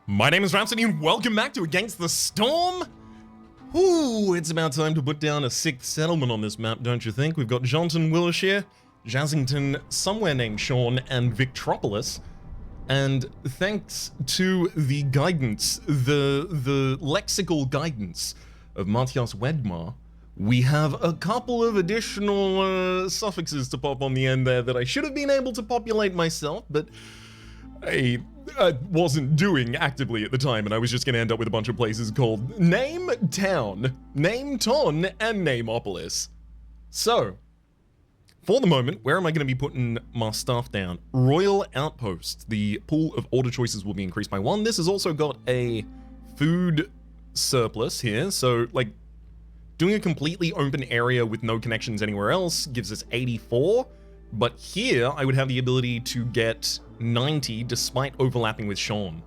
My name is Rhapsody and welcome back to Against the Storm. Ooh, it's about time to put down a sixth settlement on this map, don't you think? We've got Jonton Wilshire, Jazzington, somewhere named Sean, and Victropolis. And thanks to the guidance, the lexical guidance of Matthias Wedmar, we have a couple of additional suffixes to pop on the end there that I should have been able to populate myself, but I wasn't doing actively at the time, and I was just going to end up with a bunch of places called Name Town, Name Ton, and Nameopolis. So, for the moment, where am I going to be putting my stuff down? Royal Outpost. The pool of order choices will be increased by 1. This has also got a food surplus here, so, like, doing a completely open area with no connections anywhere else gives us 84, but here I would have the ability to get 90 despite overlapping with Sean.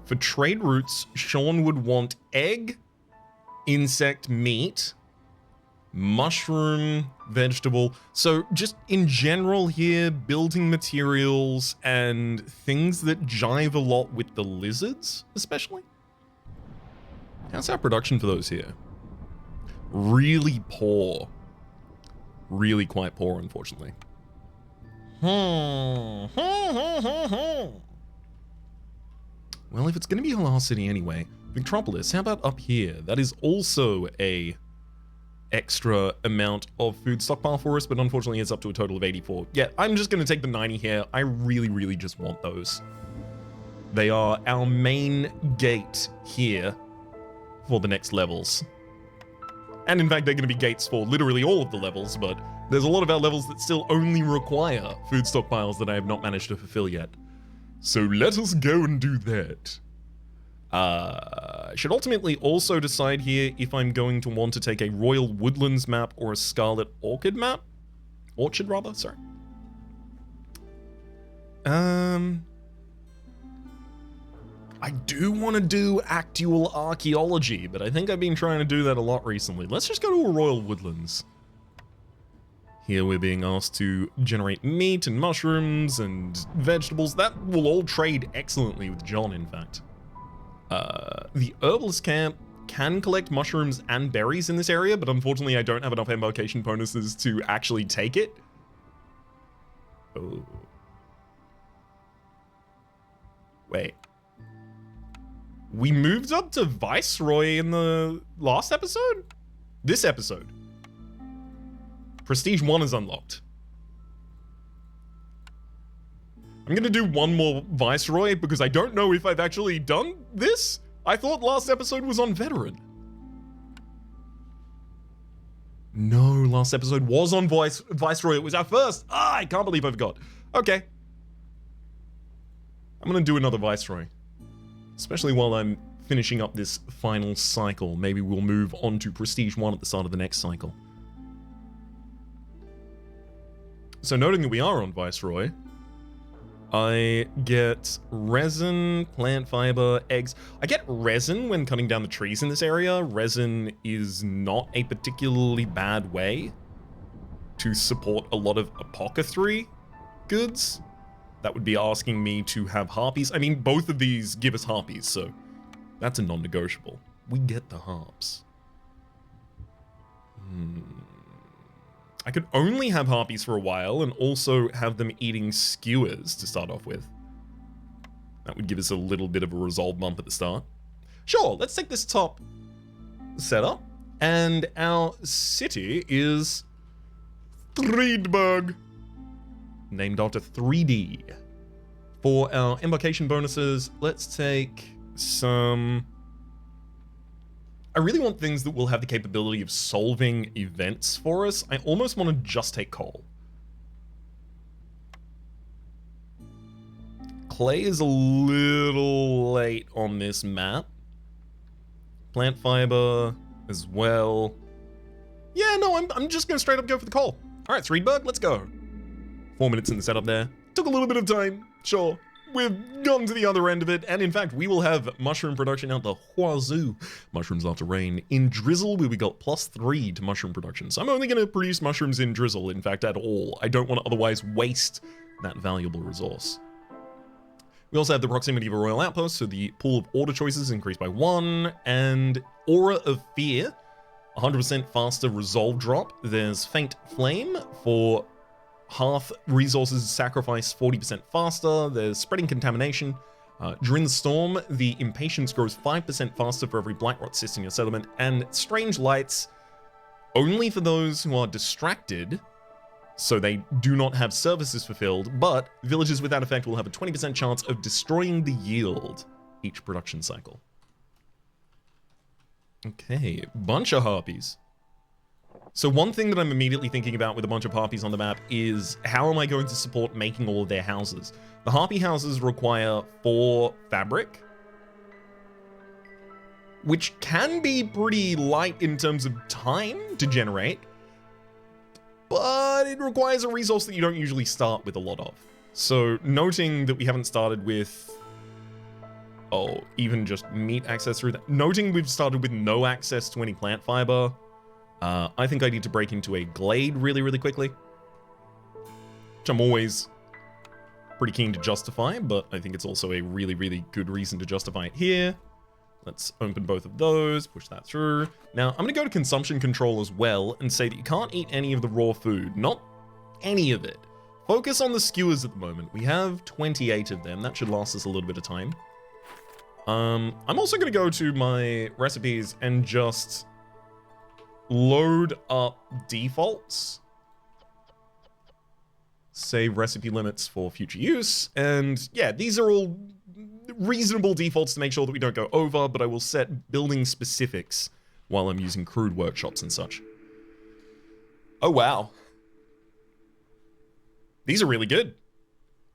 For trade routes, Sean would want egg, insect, meat, mushroom, vegetable. So just in general here, building materials and things that jive a lot with the lizards, especially. How's our production for those here? Really poor. Really quite poor, unfortunately. Well, if it's going to be a last city anyway, Victropolis, how about up here? That is also a extra amount of food stockpile for us, but unfortunately it's up to a total of 84. Yeah, I'm just going to take the 90 here. I really just want those. They are our main gate here for the next levels. And in fact, they're going to be gates for literally all of the levels, but there's a lot of our levels that still only require food stockpiles that I have not managed to fulfill yet. So let us go and do that. I should ultimately also decide here if I'm going to want to take a Royal Woodlands map or a Scarlet Orchid map. Orchard, rather, sorry. I do want to do actual archaeology, but I think I've been trying to do that a lot recently. Let's just go to a Royal Woodlands. Here we're being asked to generate meat and mushrooms and vegetables. That will all trade excellently with John, in fact. The herbalist camp can collect mushrooms and berries in this area, but unfortunately I don't have enough embarkation bonuses to actually take it. Oh. Wait. We moved up to Viceroy in the last episode? This episode. Prestige 1 is unlocked. I'm gonna do one more Viceroy because I don't know if I've actually done this. I thought last episode was on Veteran. No, last episode was on Viceroy. It was our first. I can't believe I forgot. Okay. I'm gonna do another Viceroy. Especially while I'm finishing up this final cycle. Maybe we'll move on to Prestige 1 at the start of the next cycle. So noting that we are on Viceroy, I get resin, plant fiber, eggs. I get resin when cutting down the trees in this area. Resin is not a particularly bad way to support a lot of apothecary goods. That would be asking me to have harpies. I mean, both of these give us harpies, so that's a non-negotiable. We get the harps. I could only have harpies for a while and also have them eating skewers to start off with. That would give us a little bit of a resolve bump at the start. Sure, let's take this top setup. And our city is Threedburg, named after 3D. For our embarkation bonuses, let's take some... I really want things that will have the capability of solving events for us. I almost want to just take coal. Clay is a little late on this map. Plant fiber as well. Yeah, no, I'm just going to straight up go for the coal. All right, Threedburg, let's go. 4 minutes in the setup there. Took a little bit of time, sure. We've gone to the other end of it, and in fact, we will have mushroom production out the wazoo. Mushrooms after rain. In Drizzle, we got +3 to mushroom production. So I'm only going to produce mushrooms in Drizzle, in fact, at all. I don't want to otherwise waste that valuable resource. We also have the proximity of a royal outpost, so the pool of order choices increased by 1, and Aura of Fear, 100% faster resolve drop. There's Faint Flame for Hearth resources sacrifice 40% faster. There's Spreading Contamination. During the storm, the Impatience grows 5% faster for every black rot cyst in your settlement, and Strange Lights only for those who are distracted, so they do not have services fulfilled, but villagers with that effect will have a 20% chance of destroying the yield each production cycle. Okay, bunch of harpies. So one thing that I'm immediately thinking about with a bunch of harpies on the map is how am I going to support making all of their houses? The harpy houses require 4 fabric, which can be pretty light in terms of time to generate, but it requires a resource that you don't usually start with a lot of. So noting that we haven't started with, even just meat access through that. Noting we've started with no access to any plant fiber, I think I need to break into a glade really, really quickly, which I'm always pretty keen to justify, but I think it's also a really, really good reason to justify it here. Let's open both of those, push that through. Now, I'm going to go to consumption control as well and say that you can't eat any of the raw food. Not any of it. Focus on the skewers at the moment. We have 28 of them. That should last us a little bit of time. I'm also going to go to my recipes and just load up defaults. Save recipe limits for future use. And yeah, these are all reasonable defaults to make sure that we don't go over, but I will set building specifics while I'm using crude workshops and such. Oh, wow. These are really good.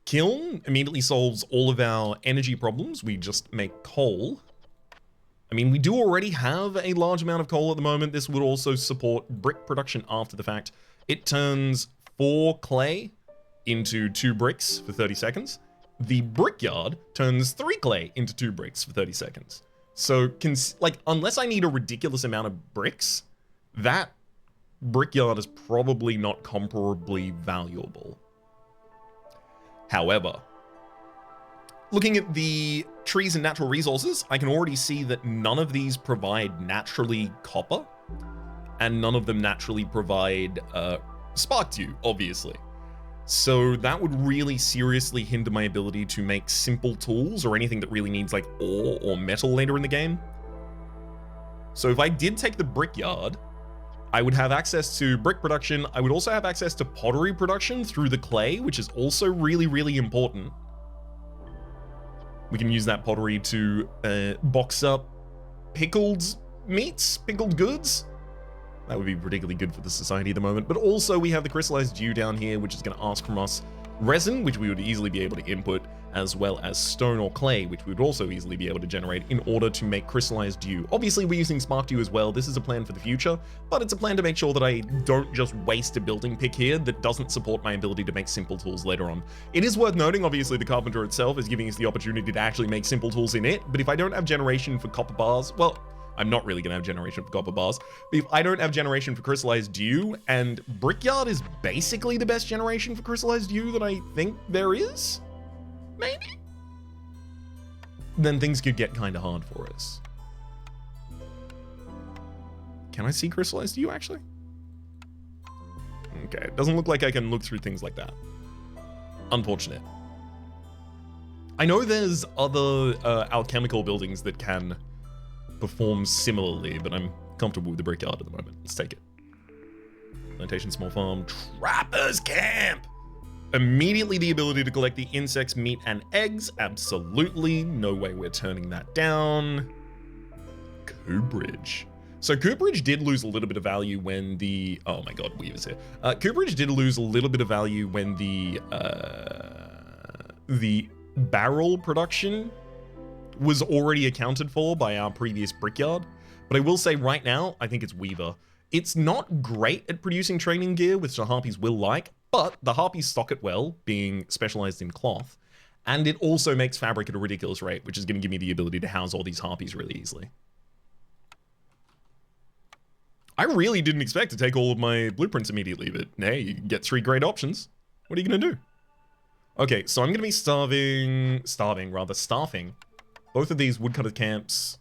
Kiln immediately solves all of our energy problems. We just make coal. I mean, we do already have a large amount of coal at the moment. This would also support brick production after the fact. It turns 4 clay into 2 bricks for 30 seconds. The brickyard turns 3 clay into 2 bricks for 30 seconds. So, like, unless I need a ridiculous amount of bricks, that brickyard is probably not comparably valuable. However, looking at the trees and natural resources, I can already see that none of these provide naturally copper, and none of them naturally provide spark dew, obviously. So that would really seriously hinder my ability to make simple tools or anything that really needs like ore or metal later in the game. So if I did take the brickyard, I would have access to brick production. I would also have access to pottery production through the clay, which is also really, really important. We can use that pottery to box up pickled meats, pickled goods. That would be particularly good for the society at the moment. But also we have the crystallized dew down here, which is going to ask from us resin, which we would easily be able to input, as well as stone or clay, which we would also easily be able to generate in order to make crystallized dew. Obviously, we're using spark dew as well. This is a plan for the future, but it's a plan to make sure that I don't just waste a building pick here that doesn't support my ability to make simple tools later on. It is worth noting, obviously, the carpenter itself is giving us the opportunity to actually make simple tools in it, but if I don't have generation for copper bars, well, I'm not really going to have generation for copper bars, but if I don't have generation for crystallized dew, and brickyard is basically the best generation for crystallized dew that I think there is, maybe? Then things could get kind of hard for us. Can I see crystallized dew, actually? Okay, it doesn't look like I can look through things like that. Unfortunate. I know there's other alchemical buildings that can perform similarly, but I'm comfortable with the brickyard at the moment. Let's take it. Plantation, small farm, trapper's camp. Immediately the ability to collect the insects, meat, and eggs. Absolutely. No way we're turning that down. Cooperage. So Cooperage did lose a little bit of value when the... Oh my god, Weaver's here. Cooperage did lose a little bit of value when the barrel production was already accounted for by our previous brickyard. But I will say right now, I think it's Weaver. It's not great at producing training gear, which the harpies will like, but the harpies stock it well, being specialized in cloth. And it also makes fabric at a ridiculous rate, which is going to give me the ability to house all these harpies really easily. I really didn't expect to take all of my blueprints immediately, but hey, you get 3 great options. What are you going to do? Okay, so I'm gonna be staffing both of these woodcutter camps.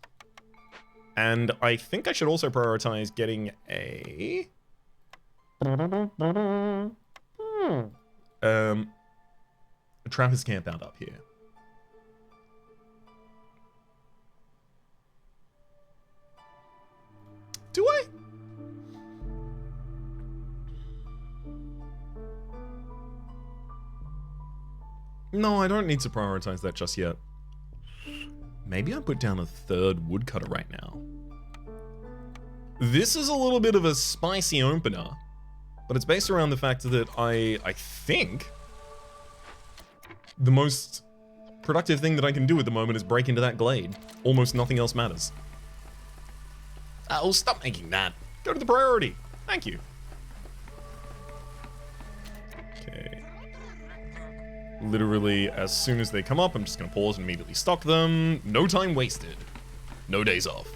And I think I should also prioritize getting a trapper's camp out up here. Do I? No, I don't need to prioritize that just yet. Maybe I put down a third woodcutter right now. This is a little bit of a spicy opener, but it's based around the fact that I think the most productive thing that I can do at the moment is break into that glade. Almost nothing else matters. Oh, stop making that. Go to the priority. Thank you. Okay. Literally, as soon as they come up, I'm just going to pause and immediately stock them. No time wasted. No days off.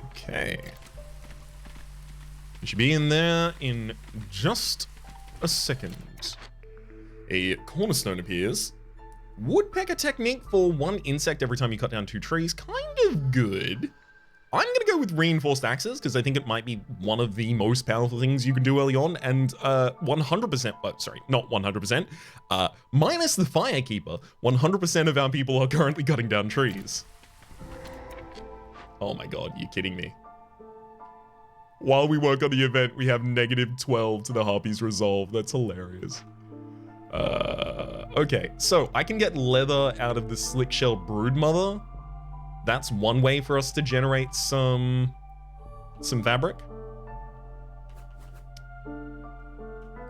Okay. We should be in there in just a second. A cornerstone appears. Woodpecker technique for one insect every time you cut down 2 trees. Kind of good. I'm going to go with reinforced axes because I think it might be one of the most powerful things you can do early on. And 100%, sorry, not 100%, minus the firekeeper, 100% of our people are currently cutting down trees. Oh my god, you're kidding me. While we work on the event, we have -12 to the Harpy's resolve. That's hilarious. Okay, so I can get leather out of the slick shell broodmother. That's one way for us to generate some fabric.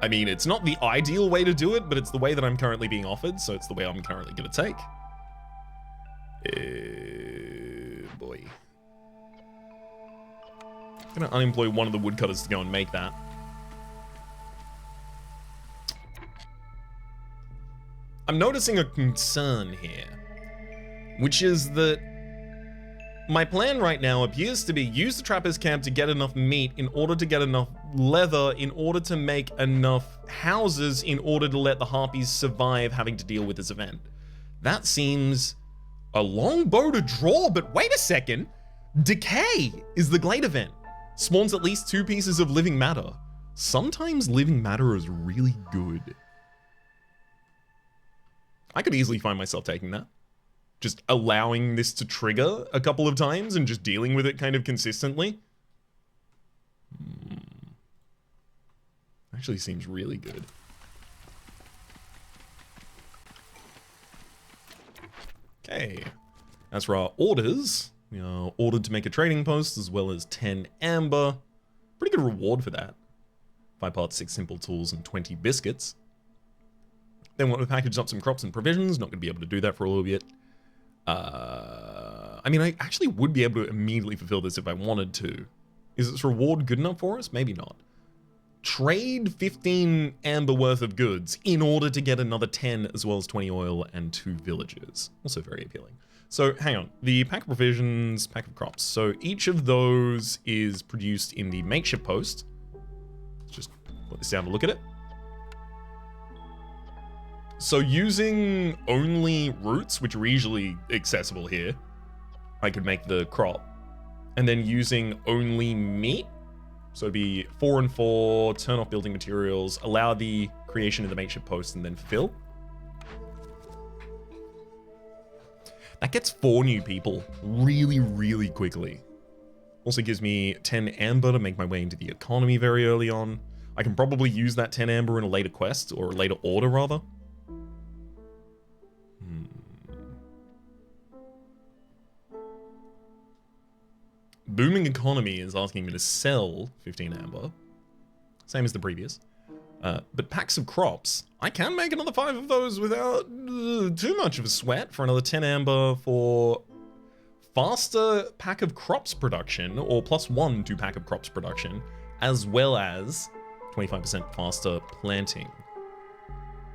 I mean, it's not the ideal way to do it, but it's the way that I'm currently being offered, so it's the way I'm currently gonna take. Boy. I'm gonna unemploy one of the woodcutters to go and make that. I'm noticing a concern here, which is that my plan right now appears to be use the trapper's camp to get enough meat in order to get enough leather in order to make enough houses in order to let the harpies survive having to deal with this event. That seems a long bow to draw, but wait a second. Decay is the glade event. Spawns at least 2 pieces of living matter. Sometimes living matter is really good. I could easily find myself taking that. Just allowing this to trigger a couple of times and just dealing with it kind of consistently. Actually seems really good. Okay. As for our orders, we are ordered to make a trading post as well as 10 amber. Pretty good reward for that. 5 parts, 6 simple tools, and 20 biscuits. Then want to package up some crops and provisions. Not going to be able to do that for a little bit. I mean, I actually would be able to immediately fulfill this if I wanted to. Is this reward good enough for us? Maybe not. Trade 15 amber worth of goods in order to get another 10 as well as 20 oil and 2 villages. Also very appealing. So hang on, the pack of provisions, pack of crops. So each of those is produced in the makeshift post. Let's just put this down to look at it. So using only roots, which are easily accessible here, I could make the crop. And then using only meat, so it'd be 4 and 4, turn off building materials, allow the creation of the makeshift post, and then fill. That gets 4 new people really, really quickly. Also gives me 10 amber to make my way into the economy very early on. I can probably use that 10 amber in a later quest, or a later order rather. Booming economy is asking me to sell 15 amber. Same as the previous. But packs of crops, I can make another 5 of those without too much of a sweat for another 10 amber for faster pack of crops production, or +1 to pack of crops production, as well as 25% faster planting.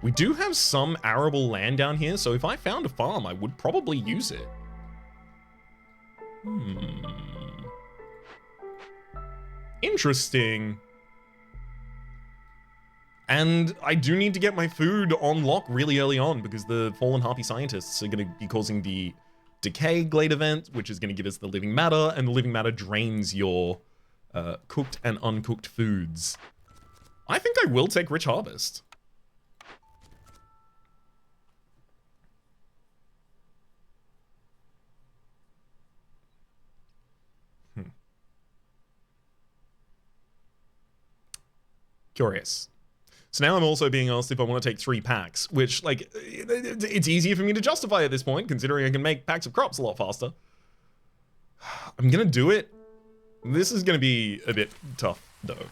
We do have some arable land down here, so if I found a farm, I would probably use it. Interesting. And I do need to get my food on lock really early on because the fallen harpy scientists are going to be causing the decay glade event, which is going to give us the living matter, and the living matter drains your cooked and uncooked foods. I think I will take Rich Harvest. Curious. So now I'm also being asked if I want to take 3 packs, which, like, it's easier for me to justify at this point, considering I can make packs of crops a lot faster. I'm gonna do it. This is gonna be a bit tough, though.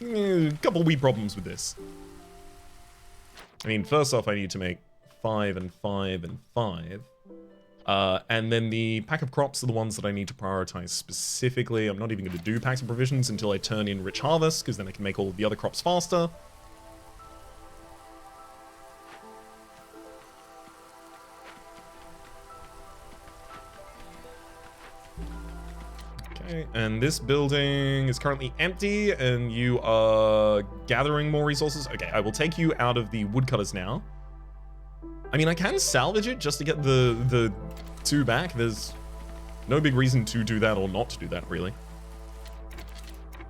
A couple wee problems with this. I mean, first off, I need to make 5 and 5 and 5. And then the pack of crops are the ones that I need to prioritize specifically. I'm not even going to do packs of provisions until I turn in Rich Harvest, because then I can make all of the other crops faster. Okay, and this building is currently empty, and you are gathering more resources. Okay, I will take you out of the woodcutters now. I mean, I can salvage it just to get the 2 back. There's no big reason to do that or not to do that, really.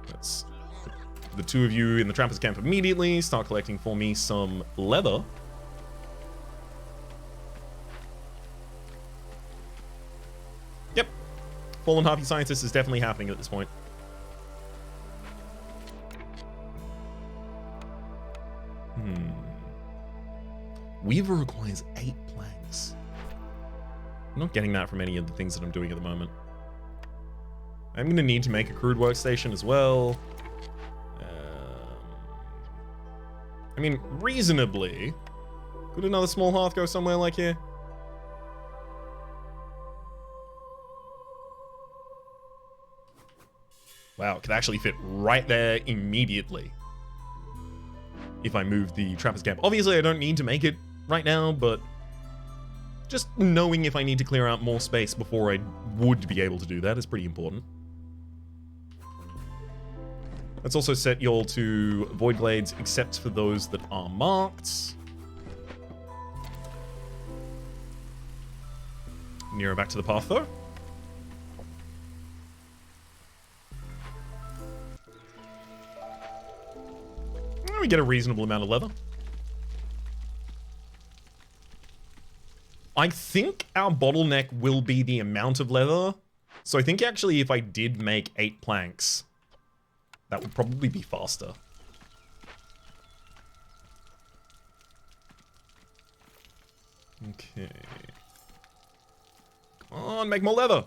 Let's put the 2 of you in the Trappers camp immediately. Start collecting for me some leather. Yep. Fallen Harpy Scientist is definitely happening at this point. Weaver requires 8 planks. I'm not getting that from any of the things that I'm doing at the moment. I'm going to need to make a crude workstation as well. I mean, reasonably. Could another small hearth go somewhere like here? Wow, it could actually fit right there immediately. If I move the Trappers camp. Obviously, I don't need to make it right now, but just knowing if I need to clear out more space before I would be able to do that is pretty important. Let's also set y'all to Void Glades, except for those that are marked. Nearer back to the path, though. We get a reasonable amount of leather. I think our bottleneck will be the amount of leather. So I think actually if I did make 8 planks, that would probably be faster. Okay. Come on, make more leather.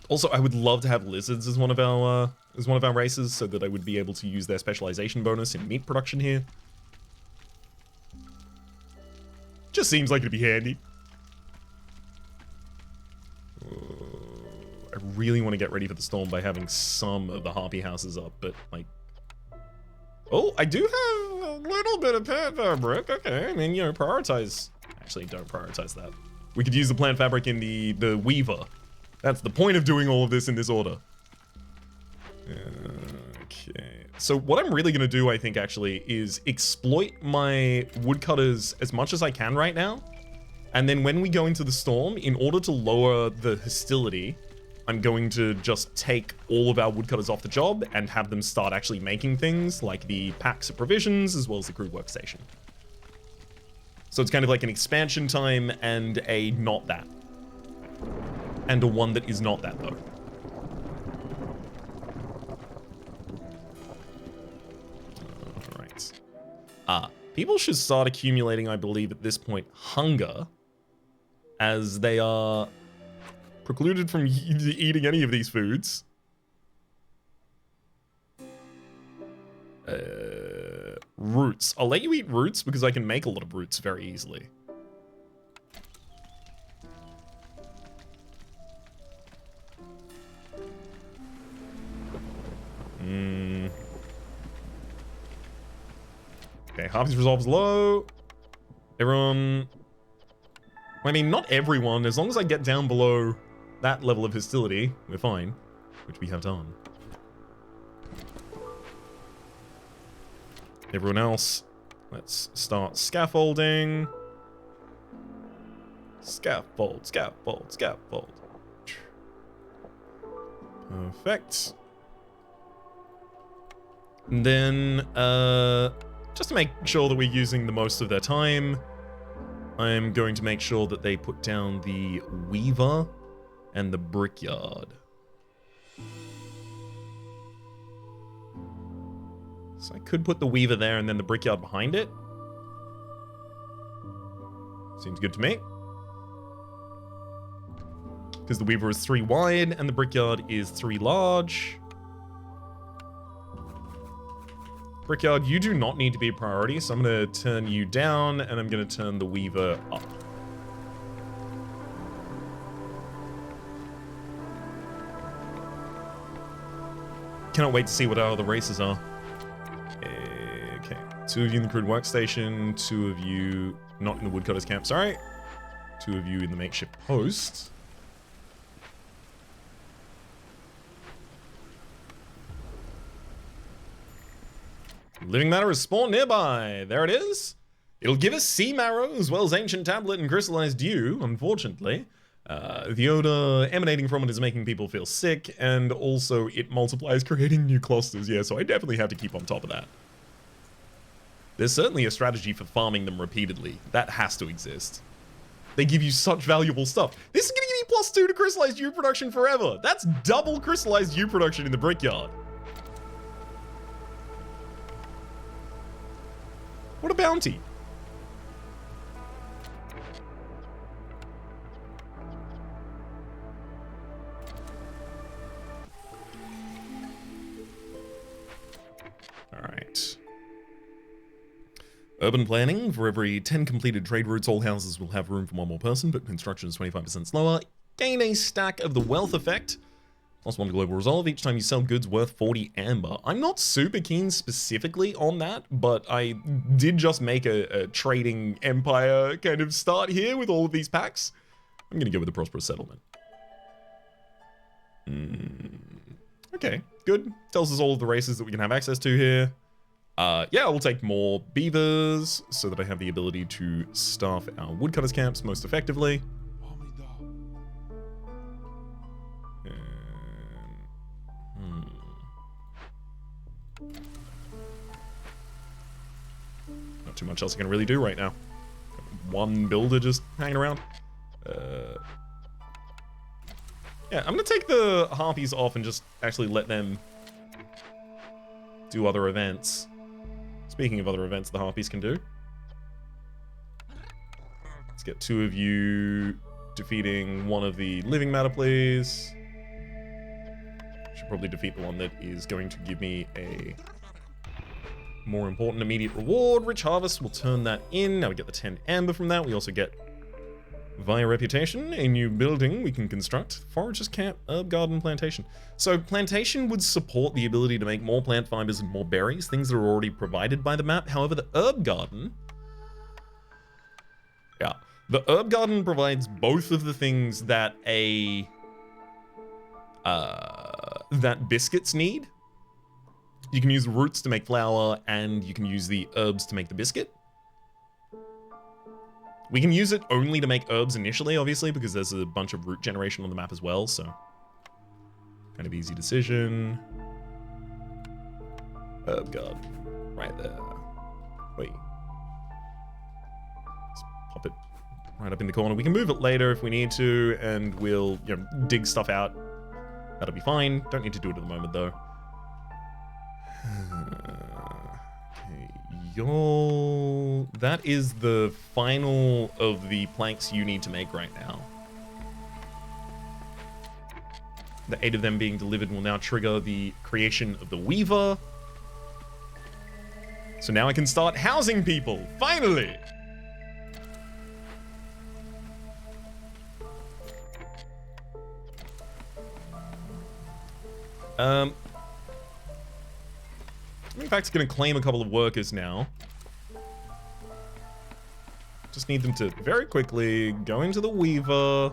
Also, I would love to have lizards as one of our races, so that I would be able to use their specialization bonus in meat production here. Just seems like it'd be handy. I really want to get ready for the storm by having some of the harpy houses up, but like... Oh, I do have a little bit of plant fabric. Okay, I mean, you know, prioritize... Actually, don't prioritize that. We could use the plant fabric in the weaver. That's the point of doing all of this in this order. Okay. So what I'm really going to do, I think, actually, is exploit my woodcutters as much as I can right now. And then when we go into the storm, in order to lower the hostility, I'm going to just take all of our woodcutters off the job and have them start actually making things like the packs of provisions as well as the crude workstation. So it's kind of like an expansion time and a not that. And a one that is not that, though. Alright. People should start accumulating, I believe, at this point, hunger, as they are precluded from eating any of these foods. Roots. I'll let you eat roots because I can make a lot of roots very easily. Okay, Harpy's resolve's low. Everyone... I mean, not everyone. As long as I get down below that level of hostility, we're fine. Which we have done. Everyone else, let's start scaffolding. Scaffold, scaffold, scaffold. Perfect. And then, just to make sure that we're using the most of their time, I'm going to make sure that they put down the weaver and the brickyard. So I could put the weaver there and then the brickyard behind it. Seems good to me. Because the weaver is 3 wide and the brickyard is 3 large. Brickyard, you do not need to be a priority, so I'm going to turn you down and I'm going to turn the weaver up. Cannot wait to see what our other races are. Okay, 2 of you in the crude workstation, 2 of you not in the woodcutter's camp, sorry. 2 of you in the makeshift post. Living matter is spawned nearby. There it is. It'll give us sea marrow as well as ancient tablet and crystallized dew, unfortunately. The odor emanating from it is making people feel sick, and also it multiplies, creating new clusters. Yeah, so I definitely have to keep on top of that. There's certainly a strategy for farming them repeatedly. That has to exist. They give you such valuable stuff. This is going to give me +2 to crystallized dew production forever. That's double crystallized dew production in the brickyard. What a bounty. All right. Urban planning. For every 10 completed trade routes, all houses will have room for 1 more person, but construction is 25% slower. Gain a stack of the wealth effect. +1 global resolve each time you sell goods worth 40 amber. I'm not super keen specifically on that, but I did just make a trading empire kind of start here with all of these packs. I'm gonna go with the prosperous settlement. Okay, good. Tells us all of the races that we can have access to here. Yeah, I will take more beavers so that I have the ability to staff our woodcutters camps most effectively. Not too much else I can really do right now. 1 builder just hanging around. Yeah, I'm gonna take the harpies off and just actually let them do other events. Speaking of other events the harpies can do. Let's get 2 of you defeating 1 of the living matter, please. Should probably defeat the one that is going to give me a more important immediate reward. Rich harvest, we'll turn that in. Now we get the 10 amber from that. We also get, via reputation, a new building we can construct. Foragers camp, herb garden, plantation. So plantation would support the ability to make more plant fibers and more berries, things that are already provided by the map. However, the herb garden, yeah, the herb garden provides both of the things that that biscuits need. You can use roots to make flour, and you can use the herbs to make the biscuit. We can use it only to make herbs initially, obviously, because there's a bunch of root generation on the map as well, so kind of easy decision. Herb garden, right there. Wait. Let's pop it right up in the corner. We can move it later if we need to, and we'll, you know, dig stuff out. That'll be fine. Don't need to do it at the moment, though. Okay, y'all. That is the final of the planks you need to make right now. The 8 of them being delivered will now trigger the creation of the weaver. So now I can start housing people, finally! In fact, it's going to claim a couple of workers now. Just need them to very quickly go into the weaver,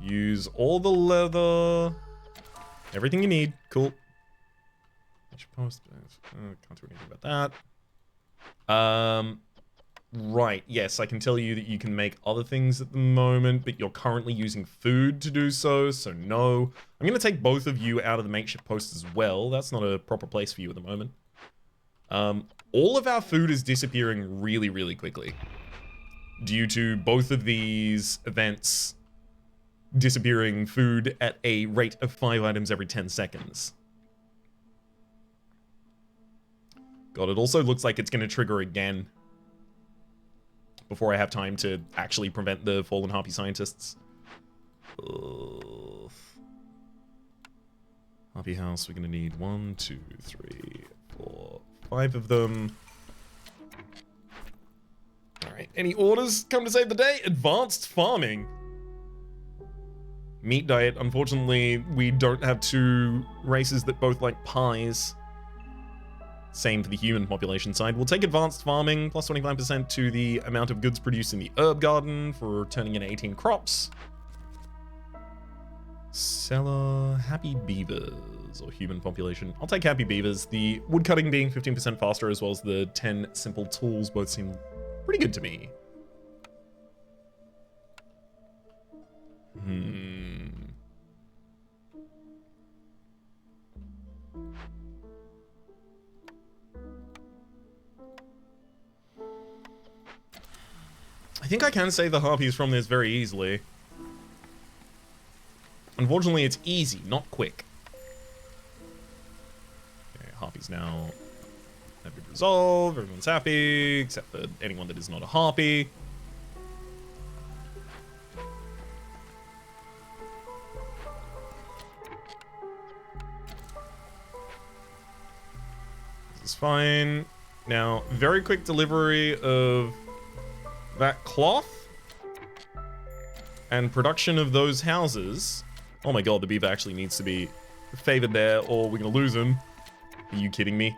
use all the leather, everything you need. Cool. Can't do anything about that. Right, yes, I can tell you that you can make other things at the moment, but you're currently using food to do so, so no. I'm gonna take both of you out of the makeshift post as well. That's not a proper place for you at the moment. All of our food is disappearing really, really quickly due to both of these events disappearing food at a rate of 5 items every 10 seconds. God, it also looks like it's gonna trigger again before I have time to actually prevent the fallen harpy scientists. Harpy house, we're gonna need 1, 2, 3, 4, 5 of them. Alright, any orders come to save the day? Advanced farming. Meat diet, unfortunately, we don't have 2 races that both like pies. Same for the human population side. We'll take advanced farming, plus 25% to the amount of goods produced in the herb garden for turning in 18 crops. Seller, happy beavers, or human population. I'll take happy beavers. The woodcutting being 15% faster, as well as the 10 simple tools, both seem pretty good to me. I think I can save the harpies from this very easily. Unfortunately, it's easy, not quick. Okay, harpies now have been resolved. Everyone's happy, except for anyone that is not a harpy. This is fine. Now, very quick delivery of that cloth and production of those houses. Oh my god, the beaver actually needs to be favored there or we're gonna lose him. Are you kidding me?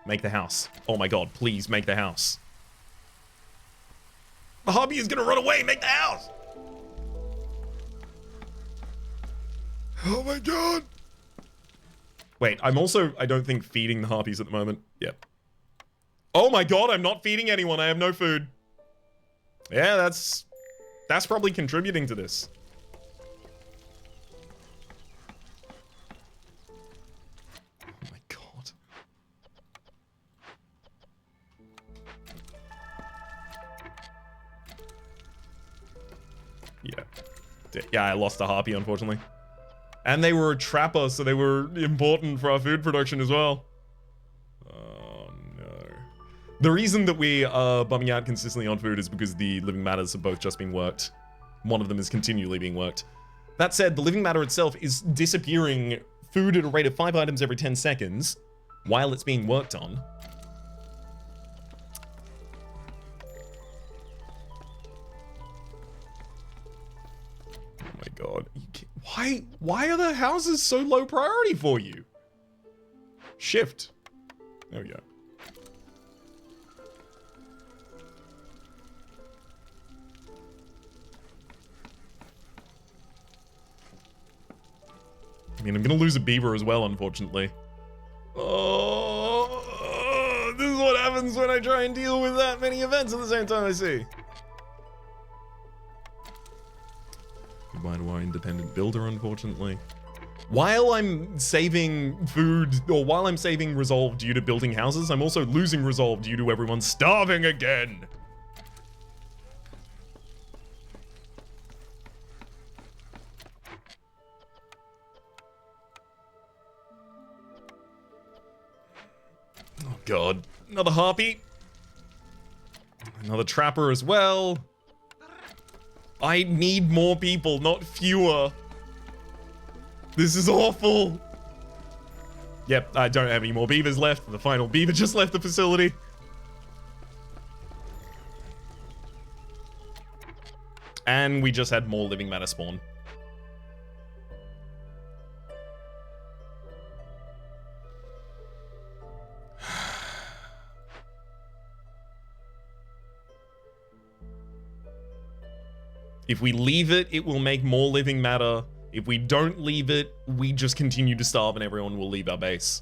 Make the house. Oh my god, please make the house. The harpy is gonna run away, make the house! Oh my god! Wait, I'm also, I don't think, feeding the harpies at the moment. Yep. Oh my god, I'm not feeding anyone, I have no food. Yeah, that's probably contributing to this. Oh my god. Yeah, I lost a harpy, unfortunately. And they were a trapper, so they were important for our food production as well. Oh no. The reason that we are bumming out consistently on food is because the living matters have both just been worked. One of them is continually being worked. That said, the living matter itself is disappearing food at a rate of 5 items every 10 seconds while it's being worked on. Oh my god. Why are the houses so low priority for you? Shift. There we go. I mean, I'm gonna lose a beaver as well, unfortunately. Oh, this is what happens when I try and deal with that many events at the same time, I see. Goodbye to our independent builder, unfortunately. While I'm saving food, or while I'm saving resolve due to building houses, I'm also losing resolve due to everyone starving again. Oh god, another harpy. Another trapper as well. I need more people, not fewer. This is awful. Yep, I don't have any more beavers left. The final beaver just left the facility. And we just had more living matter spawn. If we leave it, it will make more living matter. If we don't leave it, we just continue to starve and everyone will leave our base.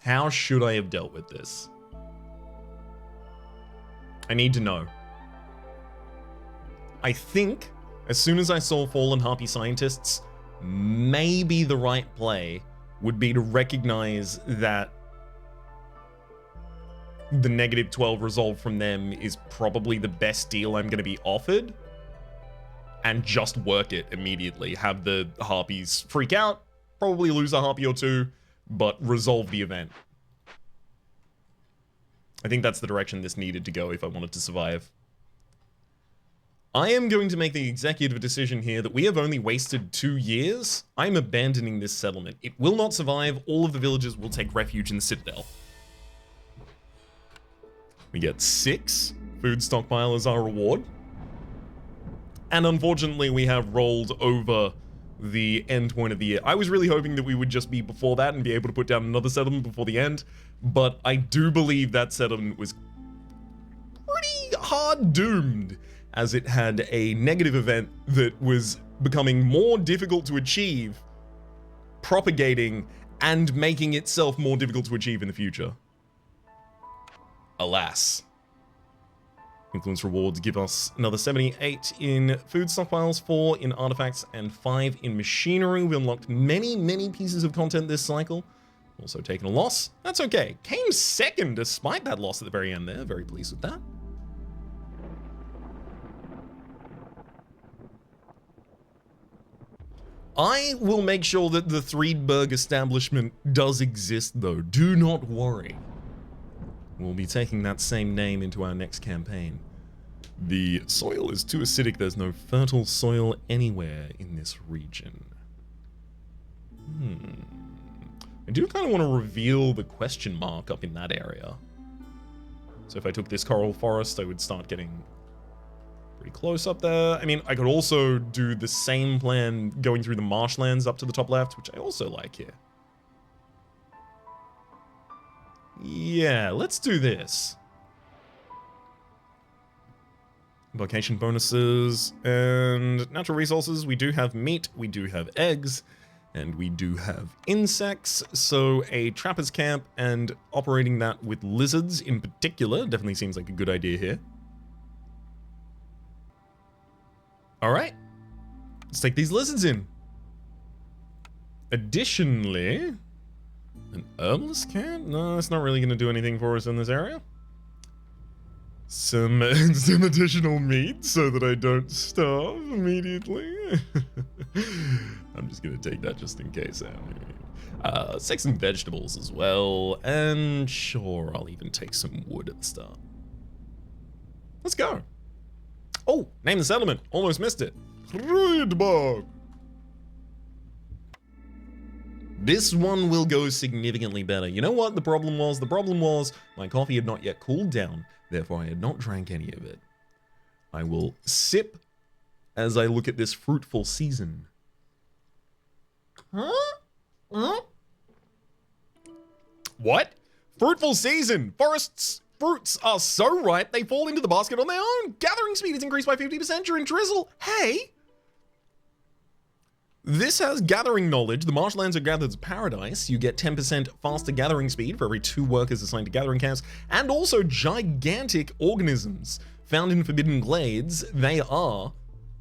How should I have dealt with this? I need to know. I think as soon as I saw Fallen Harpy Scientists, maybe the right play would be to recognize that the -12 resolve from them is probably the best deal I'm going to be offered, and just work it immediately. Have the Harpies freak out, probably lose a Harpy or two, but resolve the event. I think that's the direction this needed to go if I wanted to survive. I am going to make the executive decision here that we have only wasted 2 years. I'm abandoning this settlement. It will not survive. All of the villagers will take refuge in the Citadel. We get 6 food stockpile as our reward. And unfortunately, we have rolled over the end point of the year. I was really hoping that we would just be before that and be able to put down another settlement before the end, but I do believe that settlement was pretty hard doomed, as it had a negative event that was becoming more difficult to achieve, propagating, and making itself more difficult to achieve in the future. Alas. Influence rewards give us another 78 in food stockpiles, 4 in artifacts, and 5 in machinery. We unlocked many, many pieces of content this cycle. Also taken a loss. That's okay. Came second despite that loss at the very end there. Very pleased with that. I will make sure that the Threedberg establishment does exist, though. Do not worry. We'll be taking that same name into our next campaign. The soil is too acidic. There's no fertile soil anywhere in this region. I do kind of want to reveal the question mark up in that area. So if I took this coral forest, I would start getting pretty close up there. I mean, I could also do the same plan going through the marshlands up to the top left, which I also like here. Yeah, let's do this. Vocation bonuses and natural resources. We do have meat, we do have eggs, and we do have insects. So a trapper's camp and operating that with lizards in particular definitely seems like a good idea here. All right, let's take these lizards in. Additionally, an herbalist camp? No, it's not really going to do anything for us in this area. Some additional meat so that I don't starve immediately. I'm just going to take that just in case. Take some vegetables as well. And sure, I'll even take some wood at the start. Let's go. Oh, name the settlement. Almost missed it. Rhapsody. This one will go significantly better. You know what the problem was? The problem was my coffee had not yet cooled down, therefore I had not drank any of it. I will sip as I look at this fruitful season. Huh? What? Fruitful season! Forests' fruits are so ripe they fall into the basket on their own. Gathering speed is increased by 50% during drizzle. Hey! This has gathering knowledge. The marshlands are gathered as paradise. You get 10% faster gathering speed for every 2 workers assigned to gathering camps, and also gigantic organisms found in forbidden glades. They are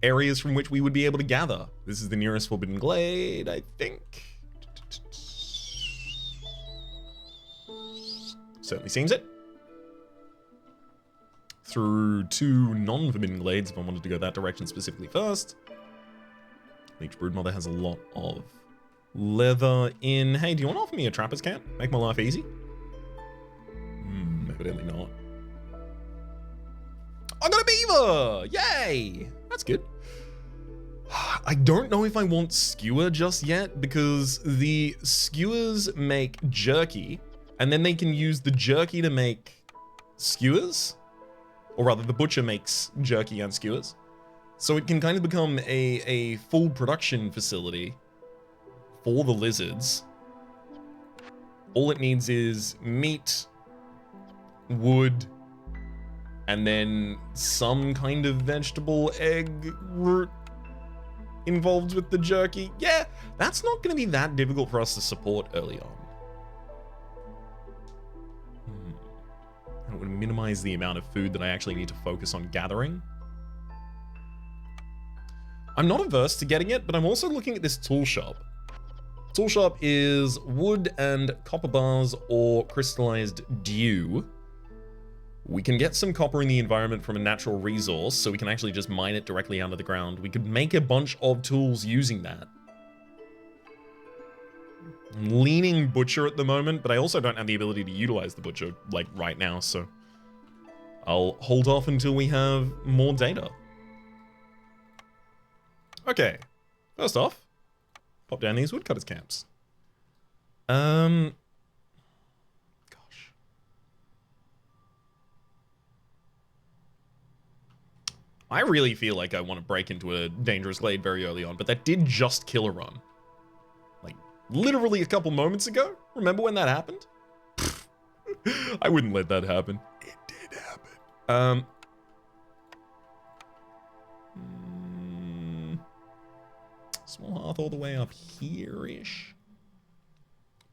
areas from which we would be able to gather. This is the nearest forbidden glade, I think. Certainly seems it. Through 2 non-forbidden glades if I wanted to go that direction specifically first. Each broodmother has a lot of leather in. Hey, do you want to offer me a trapper's camp? Make my life easy? Evidently not. I got a beaver! Yay! That's good. I don't know if I want skewer just yet, because the skewers make jerky, and then they can use the jerky to make skewers. Or rather, the butcher makes jerky and skewers. So it can kind of become a full production facility for the lizards. All it needs is meat, wood, and then some kind of vegetable, egg, root involved with the jerky. Yeah, that's not going to be that difficult for us to support early on. It would minimize the amount of food that I actually need to focus on gathering. I'm not averse to getting it, but I'm also looking at this tool shop. Tool shop is wood and copper bars or crystallized dew. We can get some copper in the environment from a natural resource, so we can actually just mine it directly out of the ground. We could make a bunch of tools using that. I'm leaning butcher at the moment, but I also don't have the ability to utilize the butcher, like, right now, so I'll hold off until we have more data. Okay, first off, pop down these woodcutters camps. Gosh. I really feel like I want to break into a dangerous glade very early on, but that did just kill a run. Like, literally a couple moments ago? Remember when that happened? I wouldn't let that happen. It did happen. Small hearth all the way up here-ish.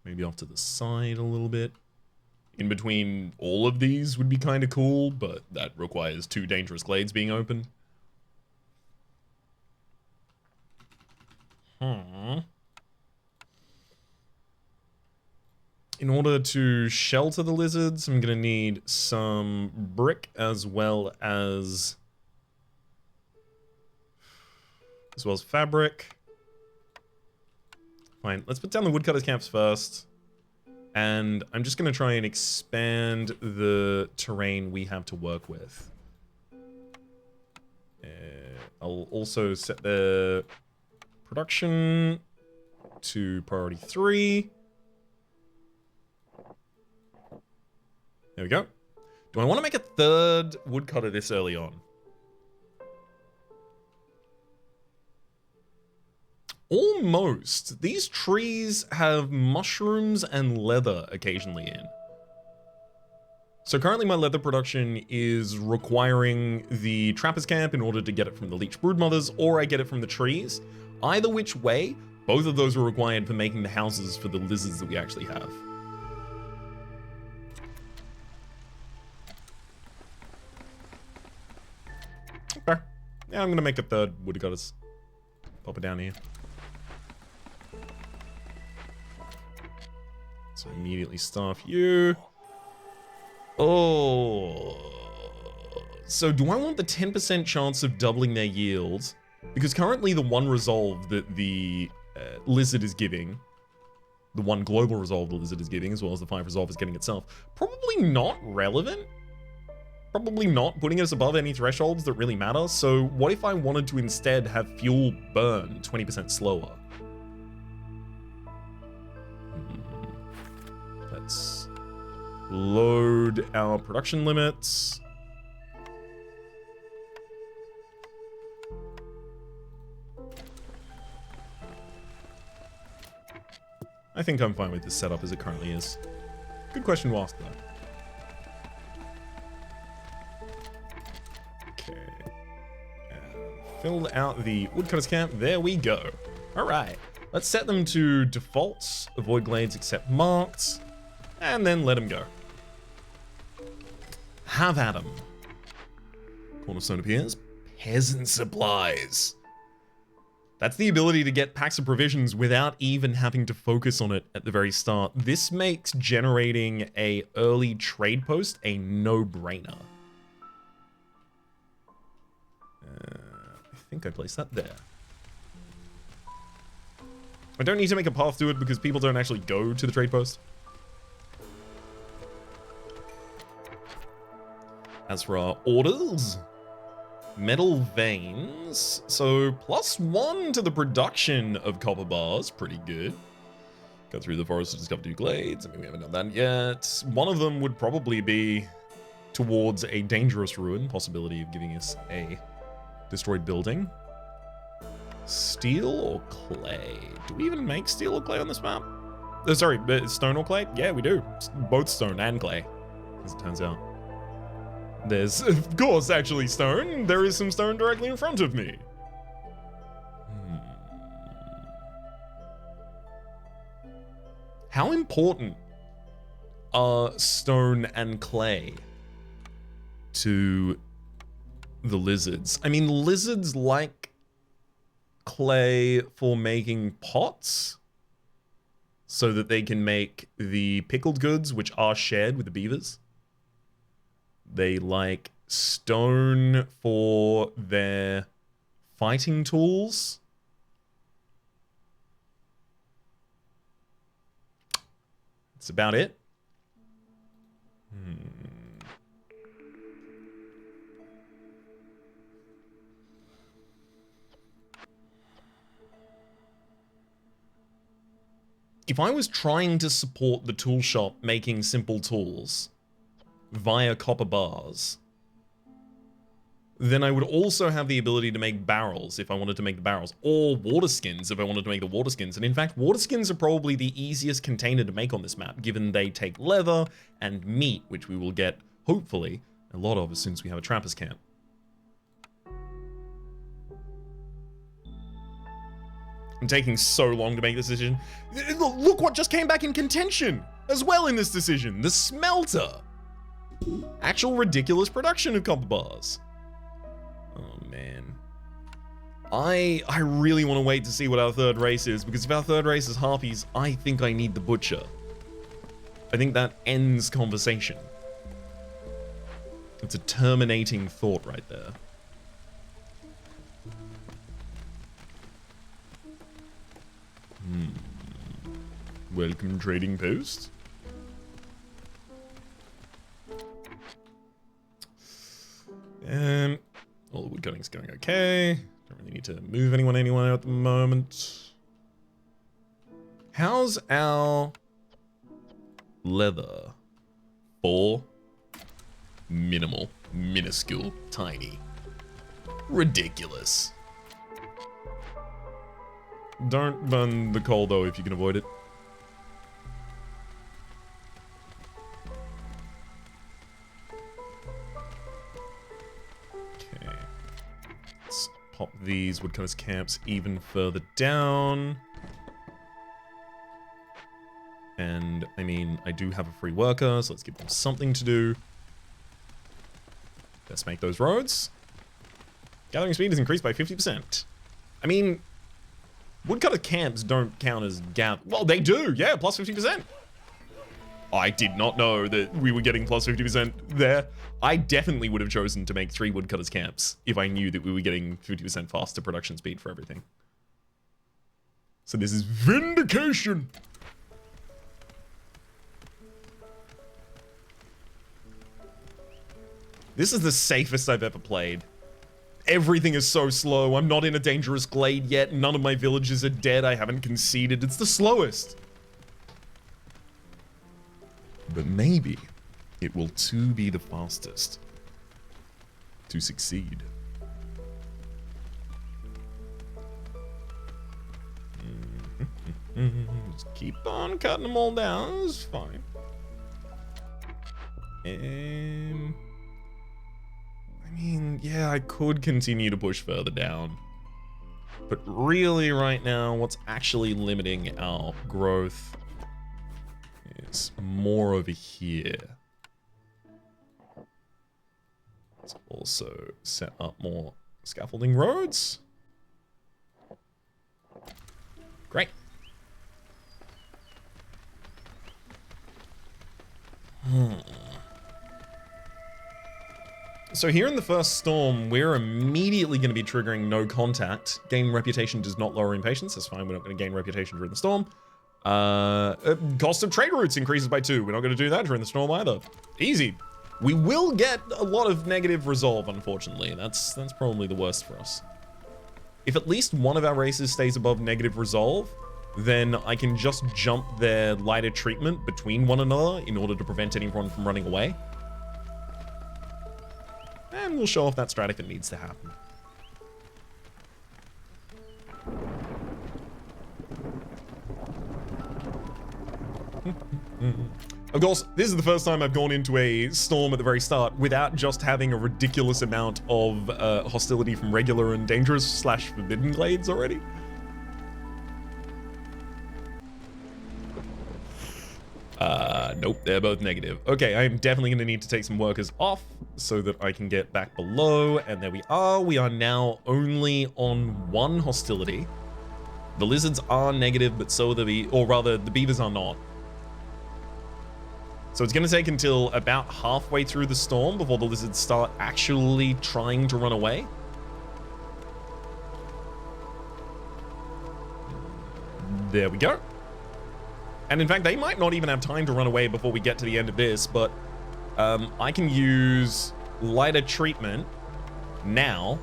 Maybe off to the side a little bit. In between all of these would be kind of cool, but that requires 2 dangerous glades being opened. In order to shelter the lizards, I'm going to need some brick as well as fabric. Fine, let's put down the woodcutters camps first. And I'm just going to try and expand the terrain we have to work with. I'll also set the production to priority 3. There we go. Do I want to make a 3rd woodcutter this early on? Almost. These trees have mushrooms and leather occasionally in. So currently my leather production is requiring the trapper's camp in order to get it from the leech broodmothers, or I get it from the trees. Either which way, both of those are required for making the houses for the lizards that we actually have. Okay. Yeah, I'm gonna make a 3rd woodcutters. Pop it down here. So immediately staff you. Oh. So do I want the 10% chance of doubling their yield? Because currently the 1 resolve that the lizard is giving, the 1 global resolve the lizard is giving, as well as the 5 resolve is getting itself, probably not relevant. Probably not putting us above any thresholds that really matter. So what if I wanted to instead have fuel burn 20% slower? Let's load our production limits. I think I'm fine with this setup as it currently is. Good question to ask, though. Okay. Filled out the woodcutters camp. There we go. All right. Let's set them to defaults. Avoid glades except marked. And then let them go. Have at 'em. Cornerstone appears. Peasant supplies. That's the ability to get packs of provisions without even having to focus on it at the very start. This makes generating a early trade post a no-brainer. I think I placed that there. I don't need to make a path to it because people don't actually go to the trade post. As for our orders, metal veins. So +1 to the production of copper bars, pretty good. Go through the forest to discover 2 glades. I mean, we haven't done that yet. One of them would probably be towards a dangerous ruin, possibility of giving us a destroyed building. Steel or clay? Do we even make steel or clay on this map? Sorry, stone or clay? Yeah, we do. Both stone and clay, as it turns out. There's, of course, actually stone. There is some stone directly in front of me. How important are stone and clay to the lizards. I mean, lizards like clay for making pots so that they can make the pickled goods, which are shared with the beavers. They like stone for their fighting tools. That's about it. If I was trying to support the tool shop making simple tools via copper bars, then I would also have the ability to make barrels if I wanted to make the barrels, or water skins if I wanted to make the water skins. And in fact, water skins are probably the easiest container to make on this map, given they take leather and meat, which we will get, hopefully, a lot of as soon as we have a trapper's camp. I'm taking so long to make this decision. Look what just came back in contention as well in this decision. The smelter. Actual ridiculous production of copper bars. Oh, man. I really want to wait to see what our third race is, because if our third race is harpies, I think I need the butcher. I think that ends conversation. It's a terminating thought right there. Welcome, trading post. All the wood cutting's going okay. Don't really need to move anyone anywhere at the moment. How's our leather? 4. Minimal. Minuscule. Tiny. Ridiculous. Don't burn the coal though if you can avoid it. Okay. Let's pop these woodcutters camps even further down. And, I mean, I do have a free worker, so let's give them something to do. Let's make those roads. Gathering speed is increased by 50%. I mean, woodcutter camps don't count as well, they do, yeah, plus 50%. I did not know that we were getting plus 50% there. I definitely would have chosen to make 3 woodcutters camps if I knew that we were getting 50% faster production speed for everything. So this is vindication. This is the safest I've ever played. Everything is so slow. I'm not in a dangerous glade yet. None of my villages are dead. I haven't conceded. It's the slowest. But maybe it will too be the fastest to succeed. Just keep on cutting them all down. It's fine. I mean, yeah, I could continue to push further down. But really, right now, what's actually limiting our growth is more over here. Let's also set up more scaffolding roads. Great. So here in the first storm, we're immediately going to be triggering no contact. Gain reputation does not lower impatience. That's fine. We're not going to gain reputation during the storm. Cost of trade routes increases by 2. We're not going to do that during the storm either. Easy. We will get a lot of negative resolve, unfortunately. That's probably the worst for us. If at least one of our races stays above negative resolve, then I can just jump their lighter treatment between one another in order to prevent anyone from running away. And we'll show off that strat if it needs to happen. Of course, this is the first time I've gone into a storm at the very start without just having a ridiculous amount of hostility from regular and dangerous / forbidden glades already. Nope, they're both negative. Okay, I'm definitely going to need to take some workers off so that I can get back below. And there we are. We are now only on 1 hostility. The lizards are negative, but so are the beavers are not. So it's going to take until about halfway through the storm before the lizards start actually trying to run away. There we go. And in fact, they might not even have time to run away before we get to the end of this, but I can use lighter treatment now.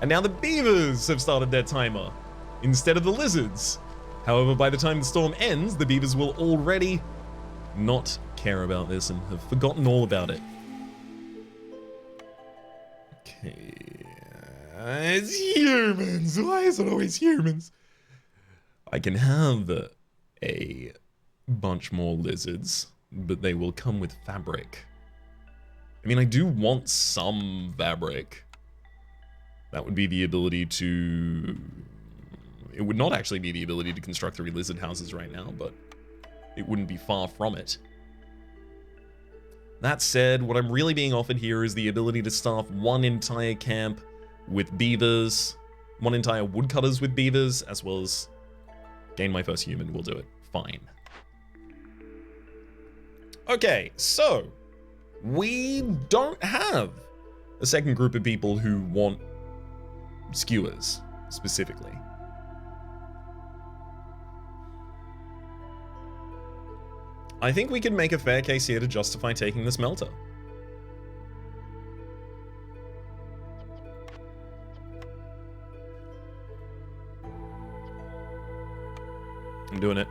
And now the beavers have started their timer instead of the lizards. However, by the time the storm ends, the beavers will already not care about this and have forgotten all about it. Okay. It's humans. Why is it always humans? I can have a bunch more lizards, but they will come with fabric. I mean, I do want some fabric. That would be the ability to... It would not actually be the ability to construct 3 lizard houses right now, but it wouldn't be far from it. That said, what I'm really being offered here is the ability to staff 1 entire camp with beavers, 1 entire woodcutters with beavers, as well as gain my first human. We'll do it. Fine. Okay, so we don't have a second group of people who want skewers, specifically. I think we can make a fair case here to justify taking the smelter. I'm doing it.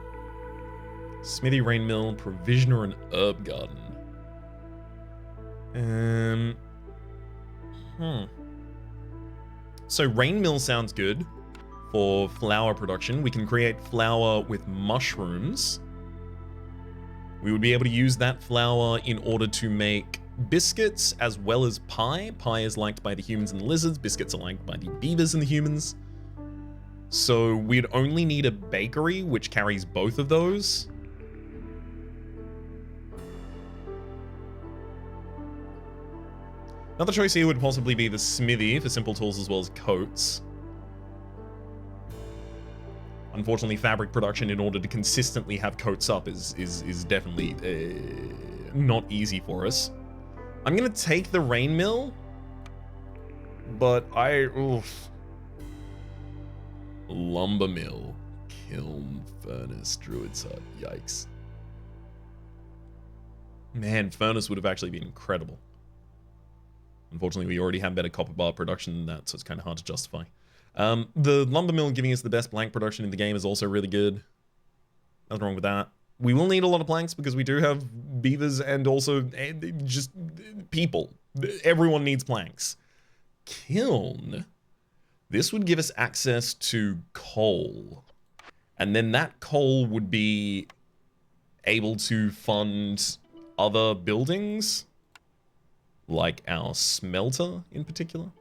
Smithy, rain mill, provisioner, and herb garden. So rain mill sounds good for flour production. We can create flour with mushrooms. We would be able to use that flour in order to make biscuits as well as pie. Pie is liked by the humans and the lizards. Biscuits are liked by the beavers and the humans. So we'd only need a bakery, which carries both of those. Another choice here would possibly be the smithy for simple tools as well as coats. Unfortunately, fabric production in order to consistently have coats up is definitely not easy for us. I'm gonna take the rain mill, but lumber mill, kiln, furnace, druid's hut, yikes. Man, furnace would have actually been incredible. Unfortunately, we already have better copper bar production than that, so it's kind of hard to justify. The lumber mill giving us the best plank production in the game is also really good. Nothing wrong with that. We will need a lot of planks because we do have beavers and also just people. Everyone needs planks. Kiln. This would give us access to coal. And then that coal would be able to fund other buildings, like our smelter in particular.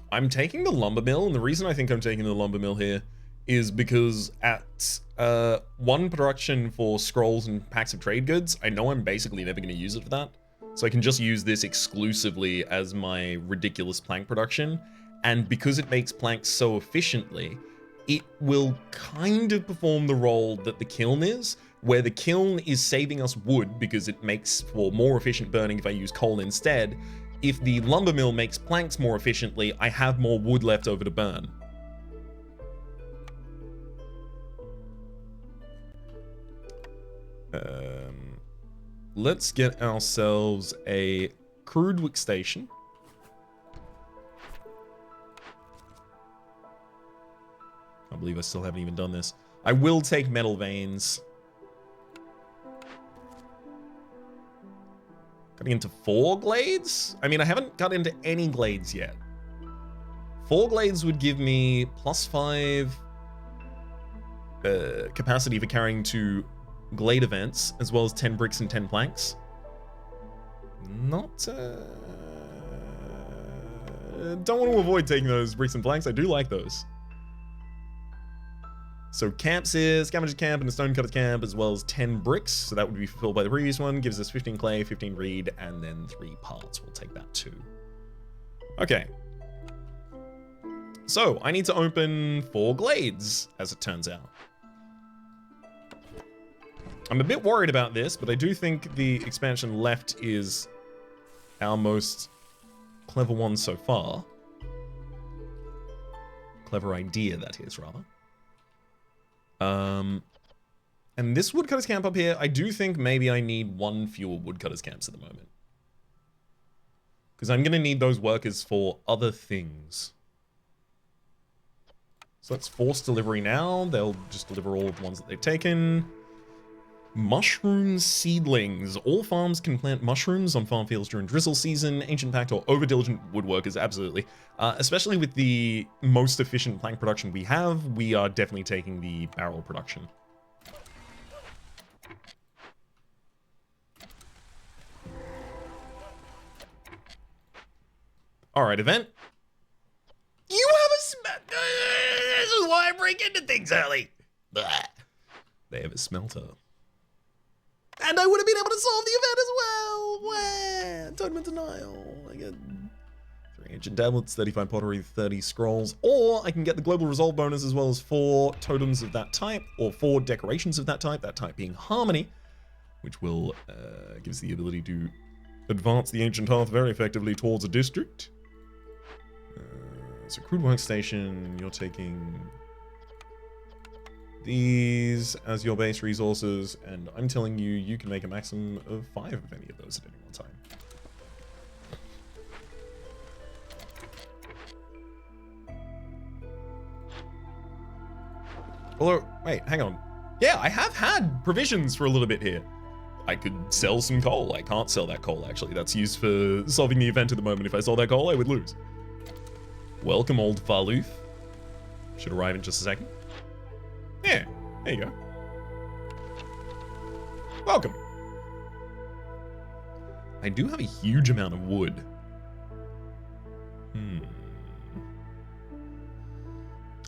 I'm taking the lumber mill, and the reason I think I'm taking the lumber mill here is because at 1 production for scrolls and packs of trade goods, I know I'm basically never going to use it for that. So I can just use this exclusively as my ridiculous plank production. And because it makes planks so efficiently, it will kind of perform the role that the kiln is, where the kiln is saving us wood because it makes for more efficient burning if I use coal instead. If the lumber mill makes planks more efficiently, I have more wood left over to burn. Let's get ourselves a crude wick station. I believe I still haven't even done this. I will take metal veins. Cutting into 4 glades? I mean, I haven't cut into any glades yet. 4 glades would give me +5 capacity for carrying to glade events, as well as 10 bricks and 10 planks. Not, don't want to avoid taking those bricks and planks. I do like those. So camps here, scavenger camp and a stonecutter camp, as well as 10 bricks. So that would be fulfilled by the previous one. Gives us 15 clay, 15 reed, and then 3 parts. We'll take that too. Okay. So I need to open 4 glades, as it turns out. I'm a bit worried about this, but I do think the expansion left is our most clever one so far. Clever idea, that is, rather. And this woodcutter's camp up here, I do think maybe I need 1 fewer woodcutter's camps at the moment. Because I'm going to need those workers for other things. So let's force delivery now. They'll just deliver all of the ones that they've taken. Mushroom seedlings. All farms can plant mushrooms on farm fields during drizzle season. Ancient pact or over-diligent woodworkers, absolutely. Especially with the most efficient plank production we have, we are definitely taking the barrel production. Alright, event. You have a smelter! This is why I break into things early. Blah. They have a smelter. And I would have been able to solve the event as well! Where? Totem denial. I get 3 ancient tablets, 35 pottery, 30 scrolls, or I can get the global resolve bonus as well as 4 totems of that type, or 4 decorations of that type being harmony, which will gives the ability to advance the ancient hearth very effectively towards a district. So crude workstation, you're taking these as your base resources, and I'm telling you, you can make a maximum of 5 of any of those at any one time. Although, wait, hang on. Yeah, I have had provisions for a little bit here. I could sell some coal. I can't sell that coal, actually. That's used for solving the event at the moment. If I sold that coal, I would lose. Welcome, old Farlooth. Should arrive in just a second. Yeah, there you go. Welcome. I do have a huge amount of wood.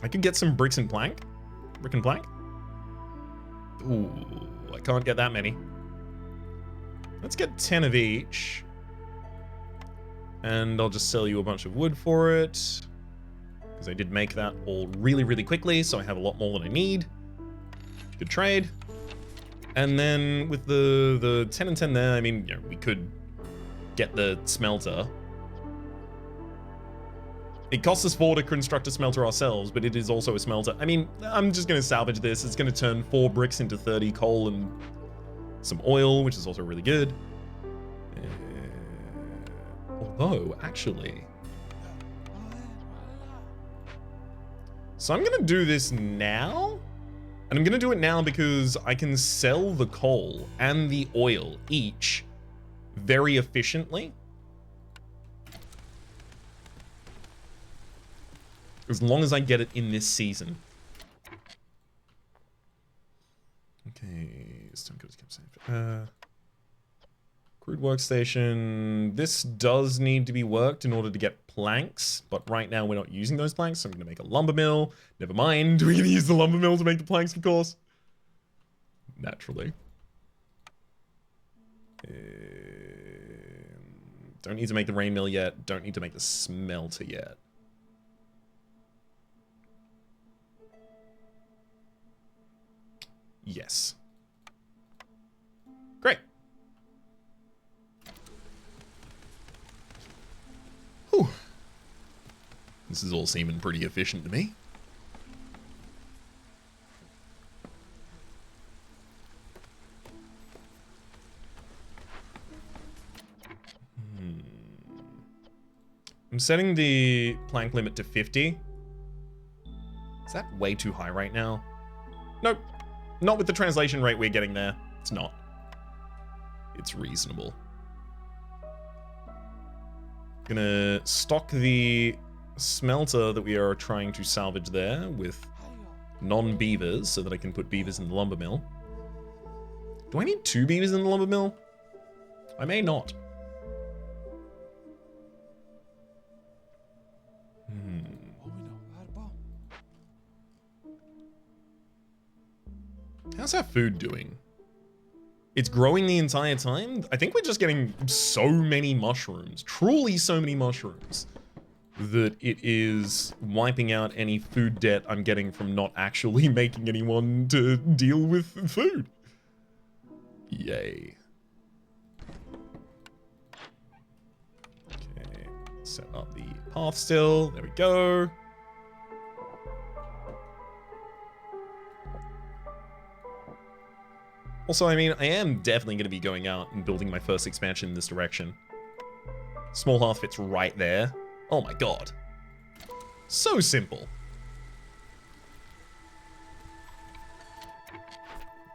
I could get some bricks and plank. Brick and plank. Ooh, I can't get that many. Let's get 10 of each. And I'll just sell you a bunch of wood for it. Because I did make that all really, really quickly, so I have a lot more than I need. Good trade. And then with the 10 and 10 there, I mean, you know, we could get the smelter. It costs us 4 to construct a smelter ourselves, but it is also a smelter. I mean, I'm just going to salvage this. It's going to turn 4 bricks into 30 coal and some oil, which is also really good. Although, actually... So I'm going to do this now. And I'm going to do it now because I can sell the coal and the oil each very efficiently. As long as I get it in this season. Okay, Stonecutters kept safe. Crude workstation. This does need to be worked in order to get planks, but right now we're not using those planks, so I'm going to make a lumber mill. Never mind, we're going to use the lumber mill to make the planks, of course. Naturally. Don't need to make the rain mill yet. Don't need to make the smelter yet. Yes. Great. Whew. This is all seeming pretty efficient to me. I'm setting the plank limit to 50. Is that way too high right now? Nope. Not with the translation rate we're getting there. It's not. It's reasonable. Gonna stock the smelter that we are trying to salvage there with non-beavers so that I can put beavers in the lumber mill. Do I need 2 beavers in the lumber mill? I may not. How's our food doing? It's growing the entire time? I think we're just getting so many mushrooms, truly so many mushrooms, that it is wiping out any food debt I'm getting from not actually making anyone to deal with food. Yay. Okay, set up the path still. There we go. Also, I mean, I am definitely going to be going out and building my first expansion in this direction. Small hearth fits right there. Oh my god. So simple.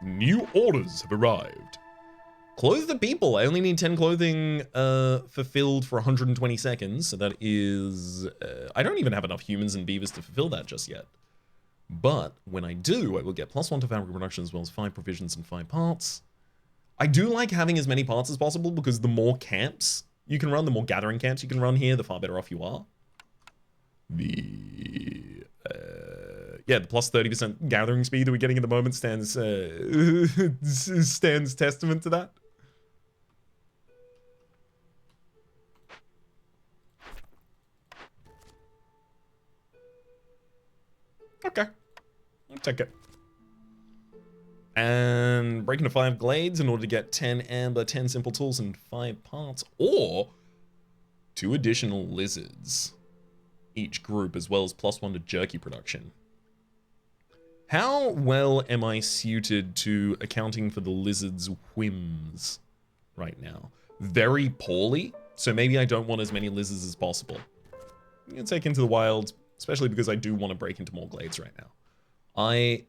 New orders have arrived. Clothe the people. I only need 10 clothing fulfilled for 120 seconds. So that is... I don't even have enough humans and beavers to fulfill that just yet. But when I do, I will get +1 to fabric production as well as 5 provisions and 5 parts. I do like having as many parts as possible because the more camps you can run, the more gathering camps you can run here, the far better off you are. Yeah, the plus 30% gathering speed that we're getting at the moment stands stands testament to that. Okay, I'll take it. And break into 5 glades in order to get 10 amber, 10 simple tools, and 5 parts, or 2 additional lizards each group, as well as +1 to jerky production. How well am I suited to accounting for the lizard's whims right now? Very poorly, so maybe I don't want as many lizards as possible. I'm gonna take into the wild, especially because I do want to break into more glades right now. I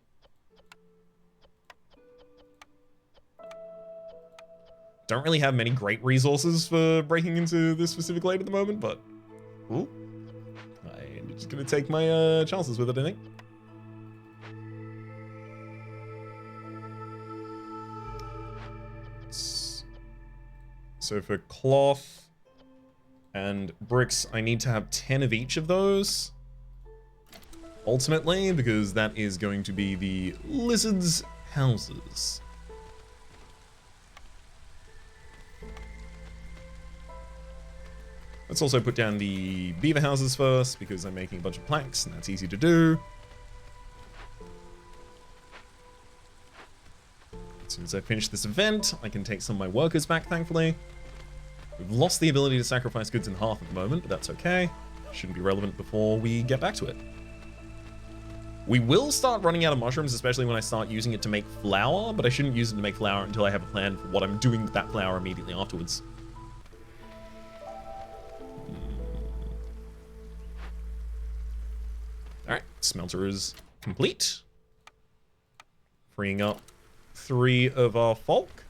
don't really have many great resources for breaking into this specific glade at the moment, but ooh, I'm just gonna take my chances with it, I think. So for cloth and bricks, I need to have 10 of each of those. Ultimately, because that is going to be the lizards' houses. Let's also put down the beaver houses first, because I'm making a bunch of planks, and that's easy to do. As soon as I finish this event, I can take some of my workers back, thankfully. We've lost the ability to sacrifice goods in half at the moment, but that's okay. Shouldn't be relevant before we get back to it. We will start running out of mushrooms, especially when I start using it to make flour, but I shouldn't use it to make flour until I have a plan for what I'm doing with that flour immediately afterwards. Alright, smelter is complete. Freeing up 3 of our folk.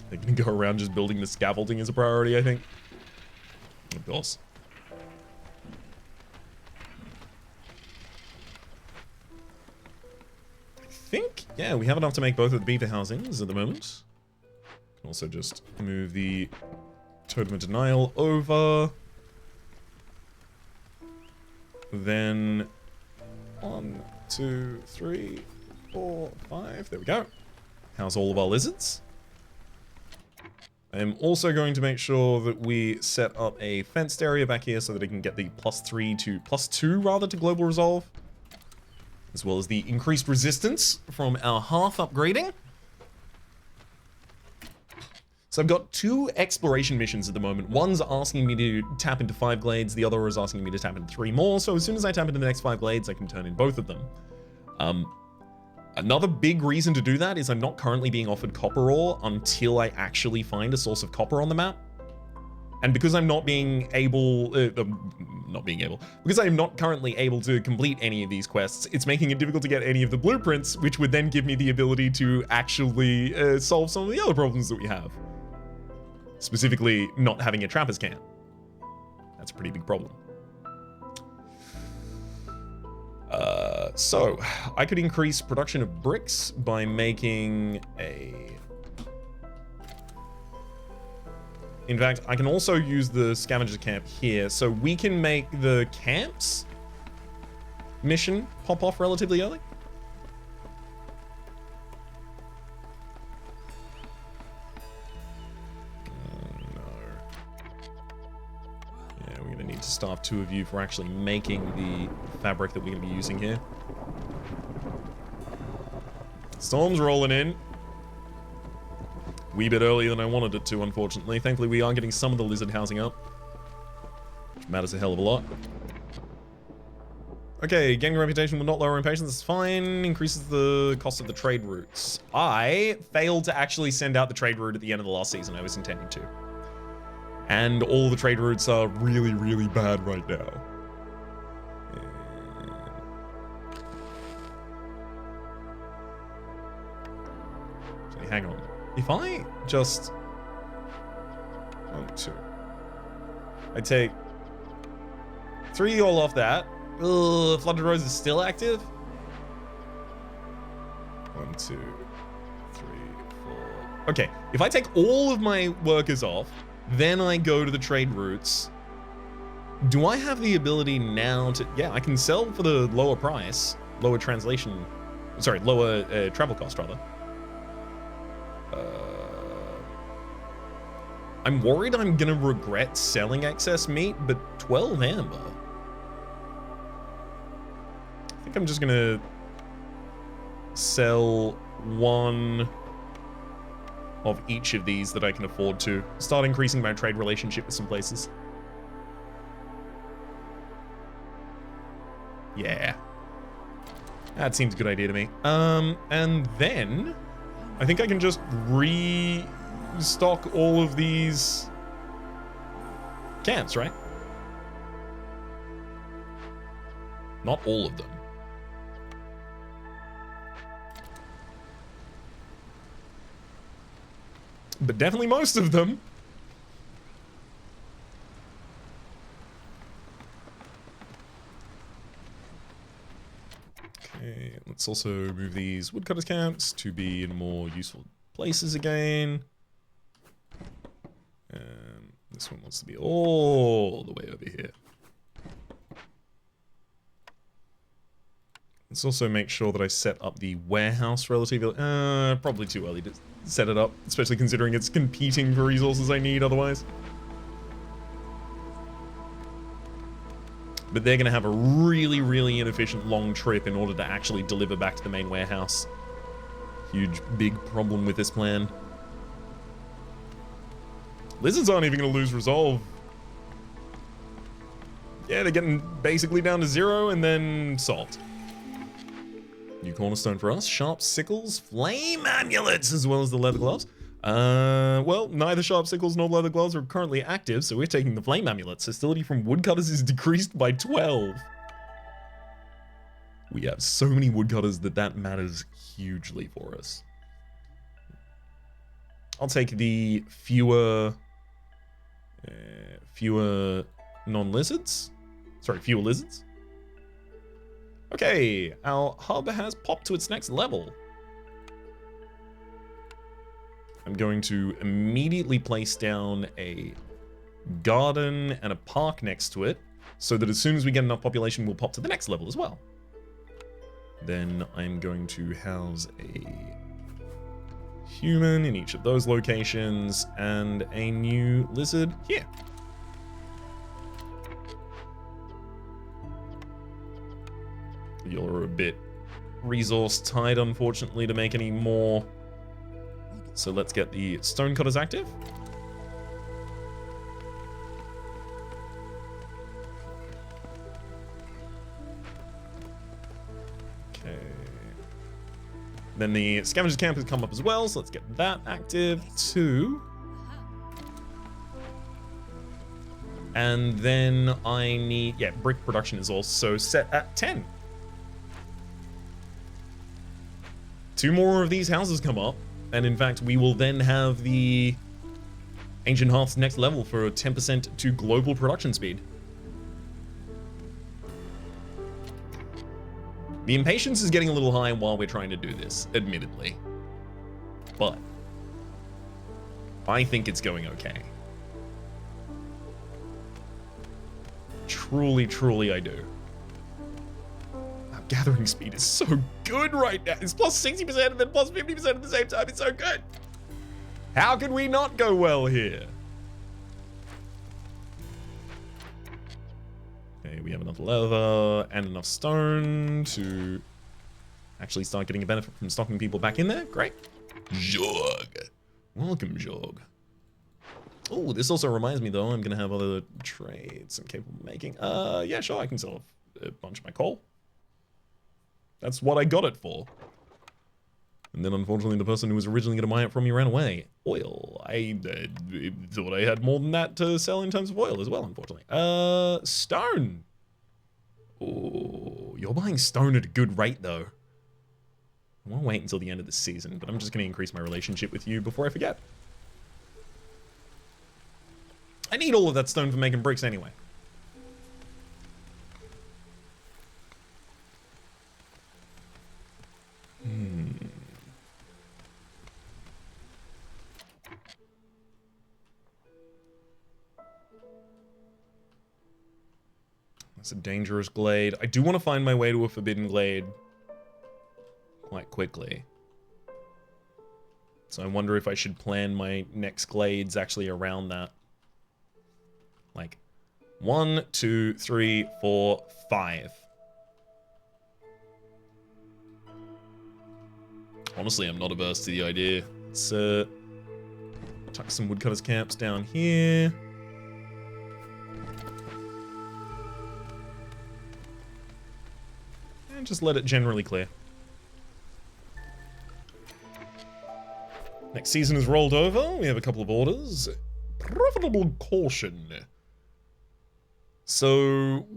They're gonna go around just building the scaffolding as a priority, I think. Of course. I think, yeah, we have enough to make both of the beaver housings at the moment. Can also just move the totem of denial over. Then 1, 2, 3, 4, 5. There we go. House all of our lizards. I'm also going to make sure that we set up a fenced area back here so that I can get the +3 to +2 rather to global resolve, as well as the increased resistance from our hearth upgrading. So I've got 2 exploration missions at the moment. One's asking me to tap into 5 glades, the other is asking me to tap into 3 more. So as soon as I tap into the next 5 glades, I can turn in both of them. Another big reason to do that is I'm not currently being offered copper ore until I actually find a source of copper on the map. And because I'm not being able, because I'm not currently able to complete any of these quests, it's making it difficult to get any of the blueprints, which would then give me the ability to actually solve some of the other problems that we have. Specifically, not having a trapper's camp. That's a pretty big problem. So, I could increase production of bricks by making a... In fact, I can also use the scavenger camp here, so we can make the camps mission pop off relatively early. We're gonna need to starve 2 of you for actually making the fabric that we're gonna be using here. Storm's rolling in. Wee bit earlier than I wanted it to, unfortunately. Thankfully, we are getting some of the lizard housing up, which matters a hell of a lot. Okay, gaining reputation will not lower impatience. That's fine. Increases the cost of the trade routes. I failed to actually send out the trade route at the end of the last season. I was intending to. And all the trade routes are really, really bad right now. Actually, hang on. If I just... 1, 2. I take 3 all off that. Ugh, Flooded Rose is still active? 1, 2, 3, 4. Okay, if I take all of my workers off, then I go to the trade routes. Do I have the ability now to... Yeah, I can sell for the lower price. Lower translation... Sorry, lower travel cost, rather. I'm worried I'm gonna regret selling excess meat, but 12 amber. I think I'm just gonna sell 1 of each of these that I can afford to. Start increasing my trade relationship with some places. Yeah. That seems a good idea to me. And then I think I can just restock all of these camps, right? Not all of them. But definitely most of them. Okay, let's also move these woodcutters camps to be in more useful places again. And this one wants to be all the way over here. Let's also make sure that I set up the warehouse relatively... probably too early to set it up, especially considering it's competing for resources I need otherwise. But they're going to have a really, really inefficient long trip in order to actually deliver back to the main warehouse. Huge, big problem with this plan. Lizards aren't even going to lose resolve. Yeah, they're getting basically down to 0 and then salt. New cornerstone for us. Sharp sickles, flame amulets, as well as the leather gloves. Well, neither sharp sickles nor leather gloves are currently active, so we're taking the flame amulets. Hostility from woodcutters is decreased by 12. We have so many woodcutters that matters hugely for us. I'll take the fewer non-lizards. Sorry, fewer lizards. Okay, our hub has popped to its next level. I'm going to immediately place down a garden and a park next to it, so that as soon as we get enough population, we'll pop to the next level as well. Then I'm going to house a human in each of those locations and a new lizard here. You're a bit resource tight, unfortunately, to make any more. So let's get the stonecutters active. Okay. Then the scavenger camp has come up as well, so let's get that active too. And then I need, yeah, brick production is also set at 10. 2 more of these houses come up, and in fact, we will then have the Ancient Hearth's next level for a 10% to global production speed. The impatience is getting a little high while we're trying to do this, admittedly. But I think it's going okay. Truly, truly I do. Our gathering speed is so good right now. It's plus 60% and then plus 50% at the same time. It's so good. How could we not go well here? Okay, we have enough leather and enough stone to actually start getting a benefit from stocking people back in there. Great. Jorg. Welcome, Jorg. Oh, this also reminds me though, I'm gonna have other trades I'm capable of making. Yeah, sure, I can sell a bunch of my coal. That's what I got it for. And then unfortunately the person who was originally gonna buy it from me ran away. Oil. I thought I had more than that to sell in terms of oil as well, unfortunately. Stone. Oh, you're buying stone at a good rate though. I won't wait until the end of the season, but I'm just gonna increase my relationship with you before I forget. I need all of that stone for making bricks anyway. That's a dangerous glade. I do want to find my way to a forbidden glade quite quickly. So I wonder if I should plan my next glades actually around that. Like 1, 2, 3, 4, 5. Honestly, I'm not averse to the idea. Let's tuck some woodcutters camps down here. And just let it generally clear. Next season is rolled over. We have a couple of orders. Profitable caution. So,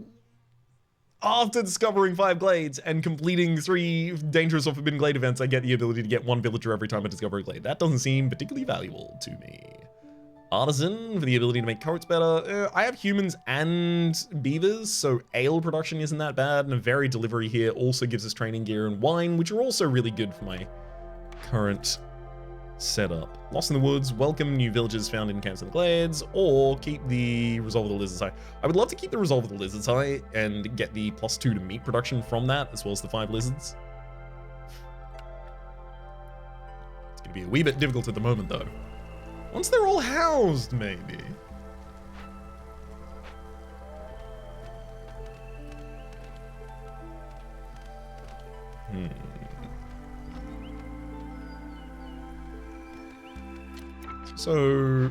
after discovering 5 glades and completing 3 dangerous or forbidden glade events, I get the ability to get 1 villager every time I discover a glade. That doesn't seem particularly valuable to me. Artisan for the ability to make coats better. I have humans and beavers, so ale production isn't that bad, and a varied delivery here also gives us training gear and wine, which are also really good for my current setup. Lost in the woods, welcome new villagers found in camps in the glades, or keep the resolve of the lizards high. I would love to keep the resolve of the lizards high and get the +2 to meat production from that, as well as the 5 lizards. It's gonna be a wee bit difficult at the moment though. Once they're all housed, maybe. So,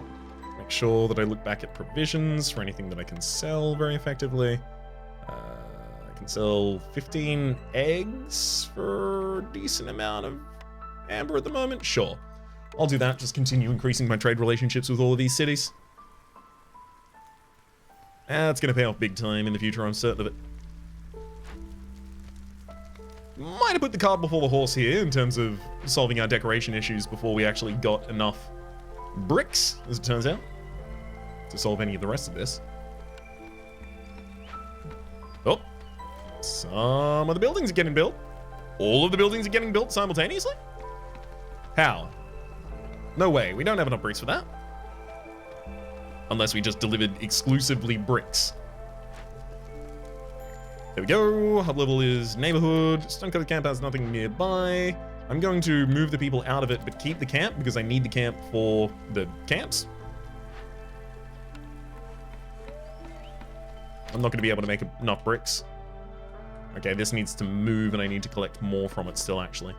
make sure that I look back at provisions for anything that I can sell very effectively. I can sell 15 eggs for a decent amount of amber at the moment. Sure. I'll do that, just continue increasing my trade relationships with all of these cities. That's gonna pay off big time in the future, I'm certain of it. Might have put the cart before the horse here in terms of solving our decoration issues before we actually got enough bricks, as it turns out, to solve any of the rest of this. Oh, some of the buildings are getting built. All of the buildings are getting built simultaneously? How? No way, we don't have enough bricks for that. Unless we just delivered exclusively bricks. There we go, hub level is neighborhood. Stonecutter camp has nothing nearby. I'm going to move the people out of it, but keep the camp because I need the camp for the camps. I'm not going to be able to make enough bricks. Okay, this needs to move and I need to collect more from it still, actually.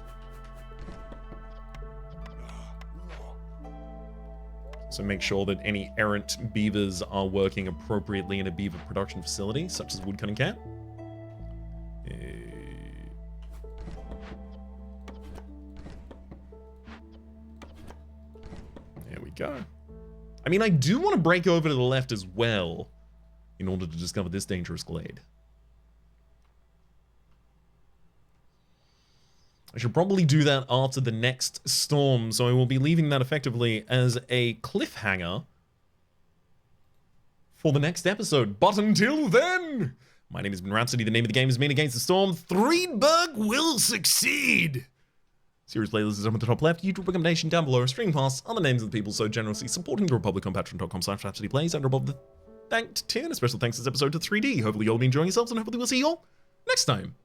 So make sure that any errant beavers are working appropriately in a beaver production facility, such as woodcutting camp. There we go. I mean, I do want to break over to the left as well in order to discover this dangerous glade. I should probably do that after the next storm, so I will be leaving that effectively as a cliffhanger for the next episode. But until then, My name has been Rhapsody. The name of the game is Mean Against the Storm. Threedberg will succeed. Series playlist is up at the top left. YouTube recommendation down below. Stream pass. Other names of the people so generously supporting the Republic on patreon.com/RhapsodyPlays. And above the thanked tier. And a special thanks this episode to 3D. Hopefully you'll be enjoying yourselves, and hopefully we'll see you all next time.